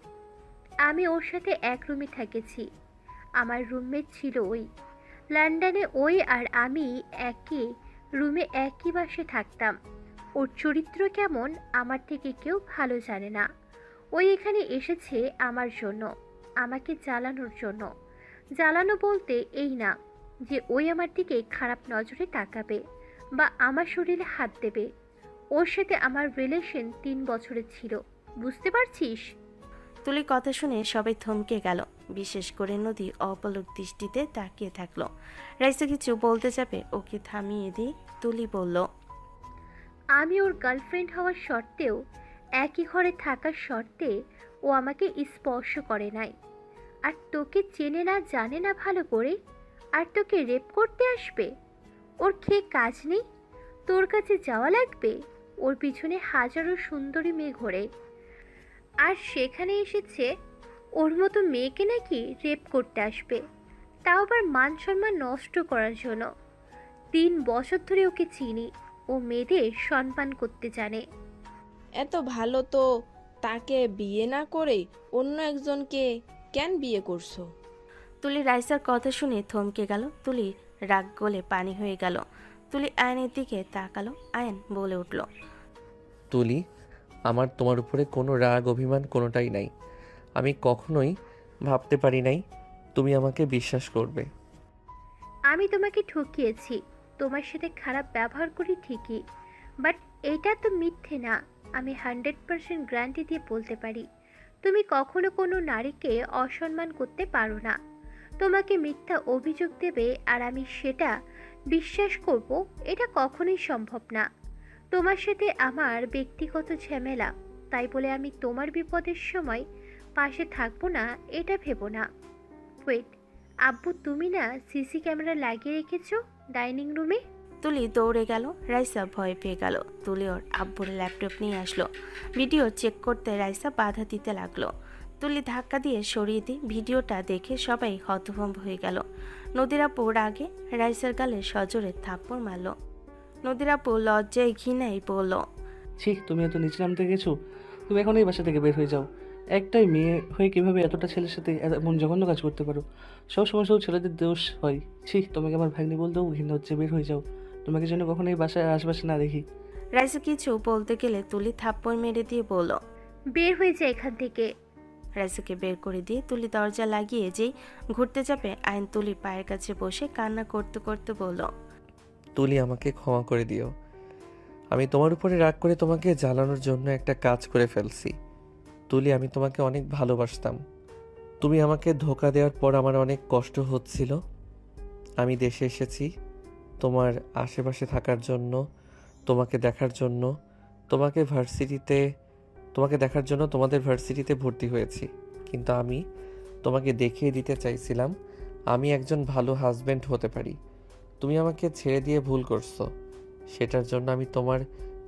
H: আমি ওর সাথে এক রুমে থেকেছি, আমার রুমমেট ছিল ওই। লন্ডনে ওই আর আমি একই রুমে একই বাসে থাকতাম। ওর চরিত্র কেমন আমার থেকে কেউ ভালো জানে না। ওই এখানে এসেছে আমার জন্য, আমাকে জ্বালানোর জন্য। জ্বালানো বলতে এই না যে ওই আমার দিকে খারাপ নজরে তাকাবে বা আমার শরীরে হাত দেবে। ওর সাথে আমার রিলেশন 3 বছরের ছিল, বুঝতে পারছিস?
C: তুলির কথা শুনে সবাই থমকে গেল, বিশেষ করে নদী অপলক দৃষ্টিতে তাকিয়ে থাকলো। রাইসা কিছু বলতে যাবে, ওকে থামিয়ে দিয়ে তুলি বলল,
H: আমি ওর গার্লফ্রেন্ড হওয়ার সত্ত্বেও, একই ঘরে থাকার শর্তে ও আমাকে স্পর্শ করে নাই। আর তোকে চেনে না জানে না ভালো করে, আর তোকে রেপ করতে আসবে? ওর খেয়ে কাজ নেই? তোর কাছে যাওয়া লাগবে? ওর পিছনে হাজারো সুন্দরী মেয়ে ঘোরে, আর সেখানে এসেছে ওর মতো মেয়েকে নাকি রেপ করতে আসবে, তাও আবার মান সম্মান নষ্ট করার জন্য। 3 বছর ধরে ওকে চিনি, ও মেয়েদের সম্মান করতে জানে।
L: এত ভালো তো তাকে বিয়ে না করে অন্য একজনকে কেন বিয়ে করছো?
C: তুলি রাইসার কথা শুনে থমকে গেল। তুলি রাগ গলে পানি হয়ে গেল। তুলি আয়নের দিকে তাকালো। আয়ন বলে উঠল,
A: তুলি, আমার তোমার উপরে কোনো রাগ অভিমান কোনোটাই নাই। আমি কখনোই ভাবতে পারি নাই তুমি আমাকে বিশ্বাস করবে।
H: আমি তোমাকে ঠকিয়েছি, তোমার সাথে খারাপ ব্যবহার করি ঠিকই, বাট এটা তো মিথ্যে না। আমি 100% গ্যারান্টি দিয়ে বলতে পারি তুমি কখনো কোনো নারীকে অসম্মান করতে পারো না। তোমাকে মিথ্যা অভিযোগ দেবে আর আমি সেটা বিশ্বাস করব, এটা কখনোই সম্ভব না। তোমার সাথে আমার ব্যক্তিগত ঝামেলা, তাই বলে আমি তোমার বিপদের সময় পাশে থাকবো না এটা ভেবো না। ওয়েট, আব্বু তুমি না সিসি ক্যামেরা লাগিয়ে রেখেছো ডাইনিং রুমে?
C: তুলি দৌড়ে গেল। রাইসা ভয় পেয়ে গেল। তুলি ওর আব্বুর ল্যাপটপ নিয়ে আসলো। ভিডিও চেক করতে রাইসা বাধা দিতে লাগলো। তুলি ধাক্কা দিয়ে সরিয়ে দিয়ে ভিডিওটা দেখে সবাই হতভম্ব হয়ে গেল। নদীর আপু রাগে রাইসার গালে সজোরে থাপ্পড় মারল। নদীর আপু লজ্জায় ঘৃণায় বলল,
M: ছি, তুমি এত নিচে নামতে গেছো? তুমি এখন এই বাসা থেকে বের হয়ে যাও। একটাই মেয়ে হয়ে কিভাবে এতটা ছেলের সাথে এমন জঘন্য কাজ করতে পারো? সব সময় শুধু ছেলেদের দোষ হয়। ছি, তোমাকে আমার ভাগ্নি বলতেও ঘৃণা হচ্ছে। বের হয়ে যাও, তোমাকে যেন কখনো এই বাসায় আশেপাশে না দেখি।
C: রাইসা কিছু বলতে গেলে তুলি থাপ্পড় মেরে দিয়ে বলল,
H: বের হয়ে যায় এখান থেকে।
C: রাইসাকে বের করে দিয়ে তুলি দরজা লাগিয়ে যেই ঘুরতে যাবে, আইন তুলির পায়ের কাছে বসে কান্না করতে করতে বলল,
A: তুলি, আমাকে ক্ষমা করে দিও। আমি তোমার উপরে রাগ করে তোমাকে জ্বালানোর জন্য একটা কাজ করে ফেলছি। তুলি, আমি তোমাকে অনেক ভালোবাসতাম। তুমি আমাকে ধোঁকা দেওয়ার পর আমার অনেক কষ্ট হচ্ছিল। আমি দেশে এসেছি তোমার আশেপাশে থাকার জন্য, তোমাকে দেখার জন্য। তোমাকে দেখার জন্য তোমাদের ভার্সিটিতে ভর্তি হয়েছি। কিন্তু আমি তোমাকে দেখিয়ে দিতে চাইছিলাম আমি একজন ভালো হাজব্যান্ড হতে পারি। তুমি আমাকে ছেড়ে দিয়ে ভুল করছো, সেটার জন্য আমি তোমার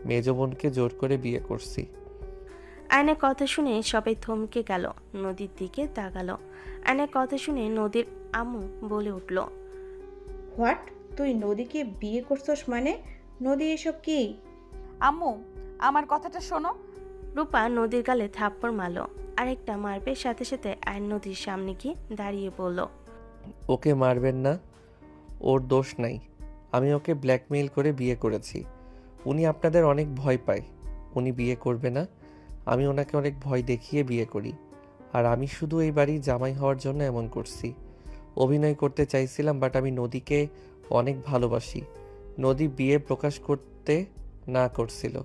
A: মেজ বোনকে জোর করে বিয়ে করছি।
C: আয়নের কথা শুনে সবাই থমকে গেল, নদীর দিকে তাকালো। আয়নের কথা শুনে নদীর আম্মু বলে উঠল,
I: হোয়াট? তুই নদীকে বিয়ে করছস মানে? নদী এসব কি?
B: আম্মু, আমার কথাটা শোনো।
C: রূপা নদীর গালে থাপ্পড় মারল, আরেকটা মারবে। সাথে সাথে আয়ন নদীর সামনে গিয়ে দাঁড়িয়ে বলল,
A: ওকে মারবেন না, ওর দোষ নাই। আমি ওকে ব্ল্যাকমেইল করে বিয়ে করেছি। উনি আপনাদের অনেক ভয় পায়, উনি বিয়ে করবে না। আমি ওনাকে অনেক ভয় দেখিয়ে বিয়ে করি। আর আমি শুধু এই বাড়ির জামাই হওয়ার জন্য এমন করছি। অভিনয় করতে চাইছিলাম, বাট আমি নদীকে অনেক ভালোবাসি। নদী বিয়ে প্রকাশ করতে না করছিল,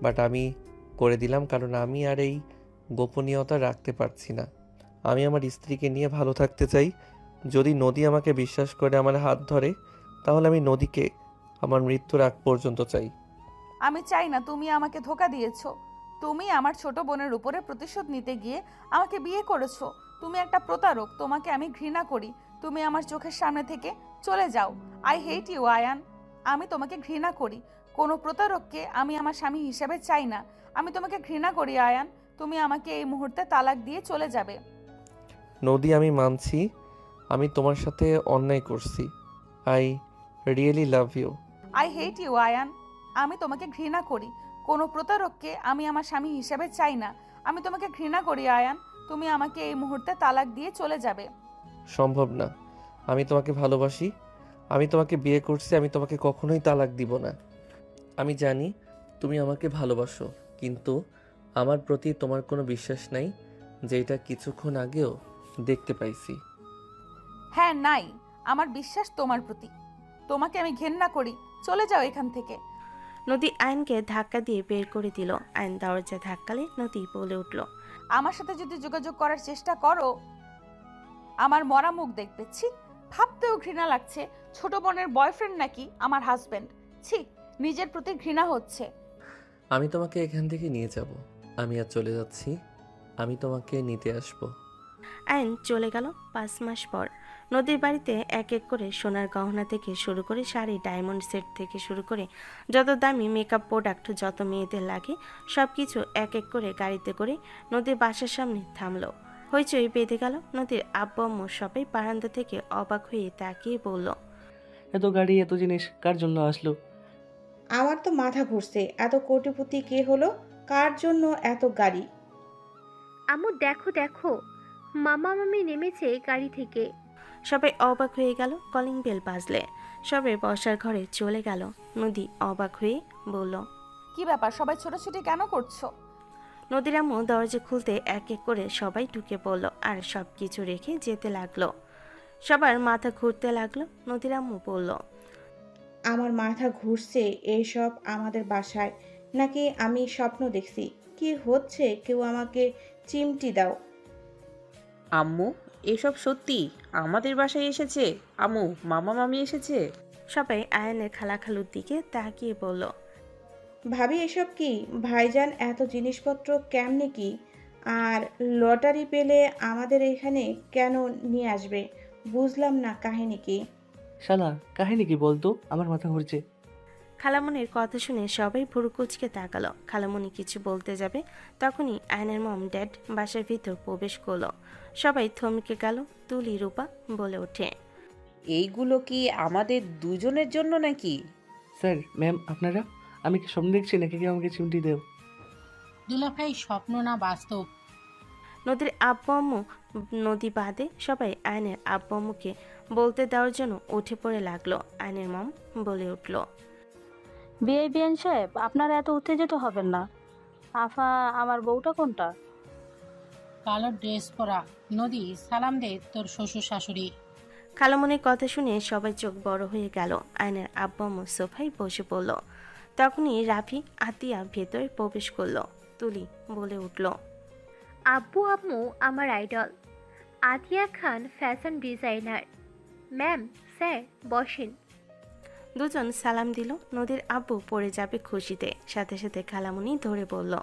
A: বাট আমি করে দিলাম, কারণ আমি আর এই গোপনীয়তা রাখতে পারছি না। আমি আমার স্ত্রীকে নিয়ে ভালো থাকতে চাই। যদি নদী আমাকে বিশ্বাস করে আমার হাত ধরে, তাহলে আমি নদীকে আমার মৃত্যুর আগ পর্যন্ত চাই।
B: আমি চাই না তুমি আমাকে ধোঁকা দিয়েছো। তুমি আমার ছোট বোনের উপরে প্রতিশোধ নিতে গিয়ে আমাকে বিয়ে করেছো। তুমি একটা প্রতারক, তোমাকে আমি ঘৃণা করি। তুমি আমার চোখের সামনে থেকে চলে যাও। I hate you Ayaan. আমি তোমাকে ঘৃণা করি। কোনো প্রতারককে আমি আমার স্বামী হিসেবে চাই না। আমি তোমাকে ঘৃণা করি আয়ান। তুমি আমাকে এই মুহূর্তে তালাক দিয়ে চলে যাবে।
A: নদী, আমি মানছি আমি তোমার সাথে অন্যায় করছি। I really love you.
B: I hate you Ayaan. আমি তোমাকে ঘৃণা করি। কোনো প্রতারককে আমি আমার স্বামী হিসেবে চাই না। আমি তোমাকে ঘৃণা করি আয়ান। তুমি আমাকে এই মুহূর্তে তালাক দিয়ে চলে যাবে।
A: সম্ভব না, আমি তোমাকে ভালোবাসি। আমি তোমাকে বিয়ে করছি, আমি তোমাকে কখনোই তালাক দিব না। আমি জানি তুমি আমাকে ভালোবাসো, কিন্তু আমার প্রতি তোমার কোনো বিশ্বাস নাই, যেটা কিছুক্ষণ আগেও দেখতে পাইছি।
B: হ্যাঁ, নাই। আমার বিশ্বাস তোমার প্রতি। তোমাকে আমি ঘেন্না করি। চলে যাও এখান থেকে।
C: নদী আয়নকে ধাক্কা দিয়ে বের করে দিল। আয়ন দরজা ধাক্কালে নদী বলে উঠল,
B: আমার সাথে যদি যোগাযোগ করার চেষ্টা করো, আমার মরা মুখ দেখবে। ছি, ভাবতেও ঘৃণা লাগছে। ছোট বোনের বয়ফ্রেন্ড নাকি আমার হাজবেন্ড। ছি, নিজের প্রতি ঘৃণা হচ্ছে।
A: আমি তোমাকে এখান থেকে নিয়ে যাব। আমি আর চলে যাচ্ছি, আমি তোমাকে নিতে আসবো।
C: আয়ন চলে গেল 5 মাস পর। নদীর বাড়িতে এক এক করে সোনার গহনা থেকে শুরু করে শাড়ি, ডায়মন্ড সেট থেকে শুরু করে যত দামি মেকআপ প্রোডাক্ট যত মেয়েদের লাগে সব কিছু এক এক করে গাড়িতে করে নদীর বাসার সামনে থামলো। হইচই বেঁধে গেল। নদীর আব্বু আম্মু সবাই বারান্দা থেকে অবাক হয়ে তাকিয়ে বলল,
M: এত গাড়ি এত জিনিস কার জন্য আসলো?
I: আমার তো মাথা ঘুরছে। এত কোটিপতি কে হলো? কার জন্য এত গাড়ি?
H: আম্মু দেখো দেখো, মামা মামি নেমেছে গাড়ি থেকে।
C: সবাই অবাক হয়ে গেল। কলিং বেল বাজলে সবাই বসার ঘরে চলে গেল। নদী অবাক হয়ে বলল,
B: কি ব্যাপার, সবাই ছোটাছুটি কেন করছো?
C: নদীর আম্মু দরজা খুলতে এক এক করে সবাই ঢুকে পড়ল আর সব কিছু রেখে যেতে লাগলো। সবার মাথা ঘুরতে লাগলো। নদীর আম্মু বলল,
I: আমার মাথা ঘুরছে। এইসব আমাদের বাসায় নাকি আমি স্বপ্ন দেখছি? কি হচ্ছে? কেউ আমাকে চিমটি দাও।
K: আম্মু, এসব সত্যি আমাদের বাসায় এসেছে? আম্মু, মামা মামি এসেছে?
C: সবাই আয়নের খালাখালুর দিকে তাকিয়ে বলল,
I: ভাবি এসব কি? ভাইজান এত জিনিসপত্র কেমনে কি? আর লটারি পেলে আমাদের এখানে কেন নিয়ে আসবে? বুঝলাম না কাহিনী কি।
M: শালা, কাহিনী কি বলতো? আমার মাথা ঘুরছে।
C: খালামণির কথা শুনে সবাই ভুরু কুচকে তাকালো। খালামণি কিছু বলতে যাবে, তখনই আয়নের মম ড্যাড বাসার ভিতর প্রবেশ করলো। সবাই থমকে গেল। তুলি রূপা বলে ওঠে,
K: এইগুলো কি আমাদের দুজনের জন্য নাকি?
M: স্যার, ম্যাম, আপনারা? আমি কি স্বপ্ন দেখছি নাকি কেউ আমাকে চিমটি দেও?
N: দুলাভাই, স্বপ্ন না বাস্তব?
C: নদীর আব্বু আম্মু নদী বাদে সবাই আয়নের আব্বু আম্মুকে বলতে দেওয়ার জন্য উঠে পড়ে লাগলো। আয়নের মম বলে উঠল,
F: বিআইবিএন সাহেব, আপনারা এত উত্তেজিত হবেন না। আফা, আমার বউটা কোনটা?
N: কালো ড্রেস পরা। নদী, সালাম দে তোর শ্বশুর শাশুড়ি।
C: খালামণির কথা শুনে সবাই চোখ বড় হয়ে গেল। আয়নের আব্বু আম্মু সোফায় বসে পড়ল। তখনই রাফি আতিয়া ভেতরে প্রবেশ করলো। তুলি বলে উঠল,
H: আব্বু আম্মু আমার আইডল। আতিয়া খান ফ্যাশন ডিজাইনার। ম্যাম, স্যার, বসেন।
C: দুজন সালাম দিল। নদীর আব্বু পড়ে যাবে খুশিতে। সাথে সাথে খালামণি ধরে বলল,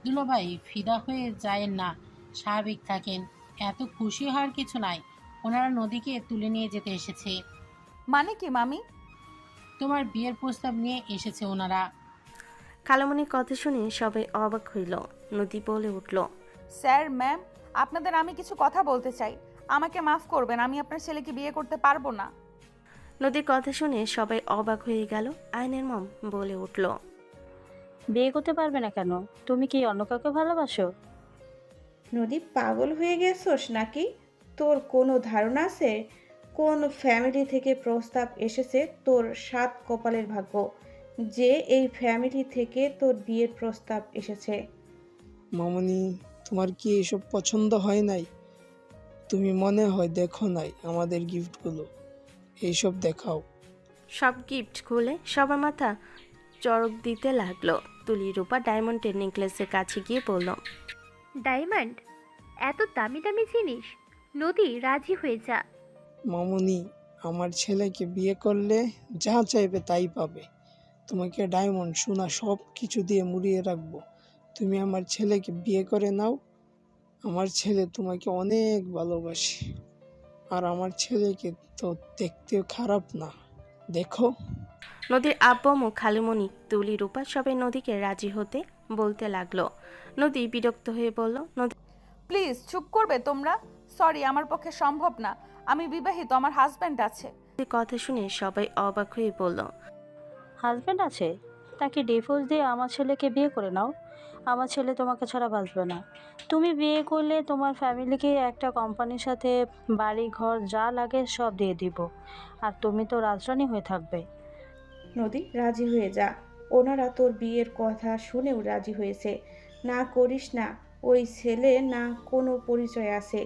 N: দুলাভাই, ফিদা হয়ে যায়েন না, স্বাভাবিক থাকেন। এত খুশি হওয়ার কিছু নাই, ওনারা নদীকে তুলে নিয়ে যেতে এসেছে।
B: মানে কি মামি?
N: তোমার বিয়ের প্রস্তাব নিয়ে এসেছে ওনারা।
C: খালামণির কথা শুনে সবাই অবাক হইল। নদী বলে উঠল,
B: স্যার ম্যাম, আপনাদের আমি কিছু কথা বলতে চাই। আমাকে মাফ করবেন, আমি আপনার ছেলেকে বিয়ে করতে পারবো না।
C: নদীর কথা শুনে সবাই অবাক হয়ে গেল। আয়নের মম বলে উঠল,
F: বিয়ে করতে পারবে না কেন? তুমি কি অন্য কাউকে ভালোবাসো?
I: নদী, পাগল হয়ে গেছোস নাকি? তোর কোনো ধারণা আছে কোন ফ্যামিলি থেকে প্রস্তাব এসেছে? তোর 7 কপালের ভাগ্য যে এই ফ্যামিলি থেকে তোর বিয়ের প্রস্তাব এসেছে।
G: মামনি, তোমার কি এসব পছন্দ হয় নাই? তুমি মনে হয় দেখো নাই আমাদের গিফটগুলো, এইসব দেখাও।
C: সব গিফট খুলে সবার মাথা চড়ক দিতে লাগলো। তুলি রূপা ডায়মন্ডের নেকলেসের কাছে গিয়ে বলল,
H: ডায়মন্ড? এত দামি দামি জিনিস? নদী, রাজি হয়ে যা।
G: মামনি, আমার ছেলেকে বিয়ে করলে যা চাইবে তাই পাবে। তোমাকে ডায়মন্ড সোনা সব কিছু দিয়ে মুড়িয়ে রাখবো। তুমি আমার ছেলেকে বিয়ে করে নাও। আমার ছেলে তোমাকে অনেক ভালোবাসে, আর আমার ছেলেকে তো দেখতেও খারাপ না, দেখো।
C: নদীর আব্বু খালুমণি তুলি রূপা সবাই নদীকে রাজি হতে বলতে লাগলো। নদী বিরক্ত হয়ে বলল, নদী
B: প্লিজ চুপ করবে তোমরা? সরি, আমার পক্ষে সম্ভব না। আমি বিবাহিত, আমার হাজব্যান্ড আছে।
C: কথা শুনে সবাই অবাক হয়ে বলল,
F: হাজব্যান্ড আছে? তাকে ডিভোর্স দিয়ে আমার ছেলেকে বিয়ে করে নাও। আমার ছেলে তোমাকে ছাড়া বাঁচবে না। তুমি বিয়ে করলে তোমার ফ্যামিলিকে একটা কোম্পানির সাথে বাড়ি ঘর যা লাগে সব দিয়ে দিব, আর তুমি তো রাজরানী হয়ে থাকবে।
I: নদী, রাজি হয়ে যা। ওনারা তোর বিয়ের কথা শুনেও রাজি হয়েছে। না করিস না। ওই ছেলে না কোনো পরিচয় আছে,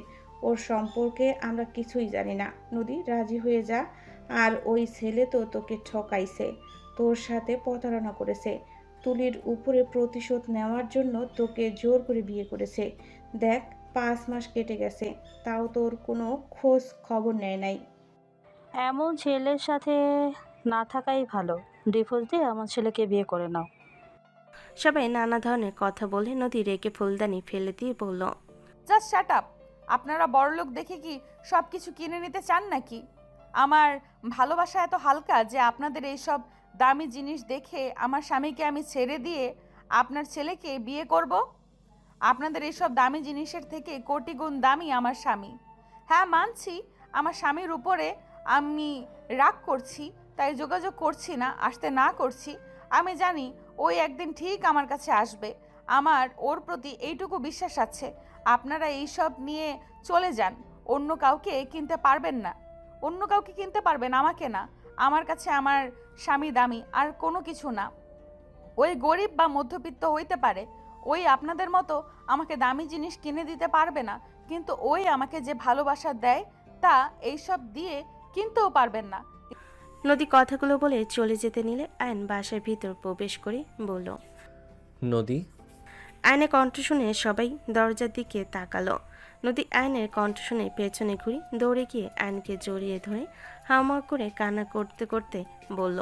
I: ওর সম্পর্কে আমরা কিছুই জানি না। নদী, রাজি হয়ে যা। আর ওই ছেলে তো তোকে ঠকাইছে, তোর সাথে প্রতারণা করেছে। তুলির উপরে প্রতিশোধ নেওয়ার জন্য তোকে জোর করে বিয়ে করেছে। দেখ, 5 মাস কেটে গেছে, তাও তোর কোনো খোঁজ খবর নেয় নাই।
F: এমন ছেলের সাথে না থাকাই ভালো। ডিভোর্স দিয়ে আমার ছেলেকে বিয়ে করে নাও।
C: সবাই নানা ধরনের কথা বলে নদী রেগে ফুলদানি ফেলে দিয়ে বলল,
B: জাস্ট শাট আপ। আপনারা বড়লোক দেখে কি সব কিছু কিনে নিতে চান নাকি? আমার ভালোবাসা এত হালকা যে আপনাদের এইসব দামি জিনিস দেখে আমার স্বামীকে আমি ছেড়ে দিয়ে আপনার ছেলেকে বিয়ে করব? আপনাদের এইসব দামি জিনিসের থেকে কোটি গুণ দামি আমার স্বামী। হ্যাঁ, মানছি আমার স্বামীর উপরে আমি রাগ করছি, তাই যোগাযোগ করছি না, আসতে না করছি। আমি জানি ওই একদিন ঠিক আমার কাছে আসবে। আমার ওর প্রতি এইটুকু বিশ্বাস আছে। আপনারা এইসব নিয়ে চলে যান। অন্য কাউকে কিনতে পারবেন না। অন্য কাউকে কিনতে পারবেন, আমাকে না। আমার কাছে আমার স্বামী দামি, আর কোনো কিছু না। ওই গরিব বা মধ্যবিত্ত হইতে পারে, ওই আপনাদের মতো আমাকে দামি জিনিস কিনে দিতে পারবে না, কিন্তু ওই আমাকে যে ভালোবাসা দেয় তা এইসব দিয়ে কিনতেও পারবেন না।
C: নদী কথাগুলো বলে চলে যেতে নিলে আয়ন বাসার ভিতর প্রবেশ করে বলল,
A: নদী।
C: আয়নের কণ্ঠ শুনে সবাই দরজার দিকে তাকালো। নদী আয়নের কণ্ঠ শুনে পেছনে ঘুরে দৌড়ে গিয়ে আয়নকে জড়িয়ে ধরে হাওমাও করে কান্না করতে করতে বলল,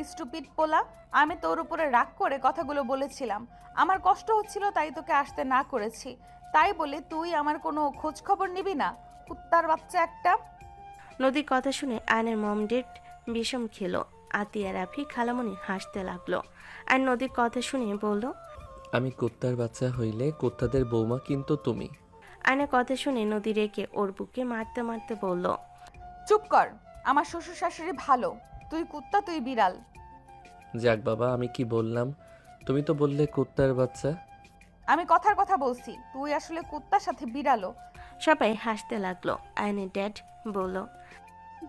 B: স্টুপিড পোলা, আমি তোর উপরে রাগ করে কথাগুলো বলেছিলাম। আমার কষ্ট হচ্ছিল তাই তোকে আসতে না করেছি। তাই বলে তুই আমার কোনো খোঁজ খবর নিবি না? কুত্তার বাচ্চা একটা।
C: নদীর কথা শুনে আয়নের মম ডেট বিষম খেলো। আতিয়া রাফি খালামণি হাসতে লাগলো। আর নদীর কথা শুনে বলল,
A: আমি কুত্তার বাচ্চা হইলে কুত্তাদের বৌমা কিন্তু তুমি।
C: আয়নের কথা শুনে নদী রেখে ওর বুকে মারতে মারতে বলল,
B: চুপ কর। আমার শ্বশুর শাশুড়ি ভালো, তুই কুত্তা, তুই বিড়াল।
A: যাক বাবা, আমি কি বললাম? তুমি তো বললে কুত্তার বাচ্চা।
B: আমি কথার কথা বলছি, তুই আসলে কুত্তার সাথে বিড়ালও।
C: সবাই হাসতে লাগলো। আয়নের ড্যাড বলল,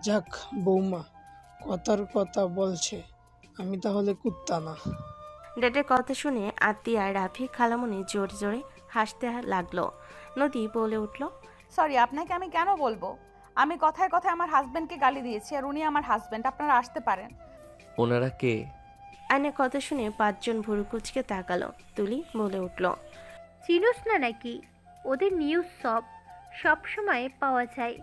G: যাক বৌমা, কথার কথা বলছে, আমি তাহলে কুত্তা না।
C: ড্যাডের কথা শুনে আতিয়া রাফি খালামণি জোরে জোরে হাসতে লাগলো। নদী বলে উঠল,
B: সরি, আপনাকে আমি কেন বলবো? আমি কথায় কথায় আমার হাজবেন্ডকে গালি দিয়েছি, আর উনি আমার হাজবেন্ড। আপনারা আসতে পারেন।
A: ওনারা কে?
C: আয়নের কথা শুনে 5 জন ভুরু কুচকে তাকালো। তুলি বলে উঠল,
H: চিনোস না নাকি? ওদের নিউজ সব সময় পাওয়া যায়,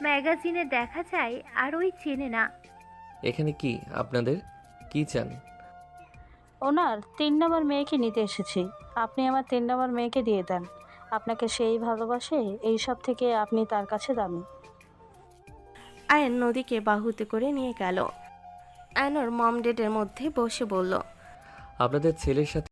H: ম্যাগাজিনে দেখা যায়, আর ওই চেনে না।
A: এখানে কি আপনাদের কি চান?
F: ওনার 3 নম্বর মেয়েকে নিতে এসেছি। আপনি আমার 3 নম্বর মেয়েকে দিয়ে দেন। আপনাকে সেই ভালোবাসে, এই সব থেকে আপনি তার কাছে দামি।
C: আয়ান নদীকে বাহুতে করে নিয়ে গেল। আয়ান ওর মম ডেডের মধ্যে বসে বলল,
A: আপনাদের ছেলের সাথে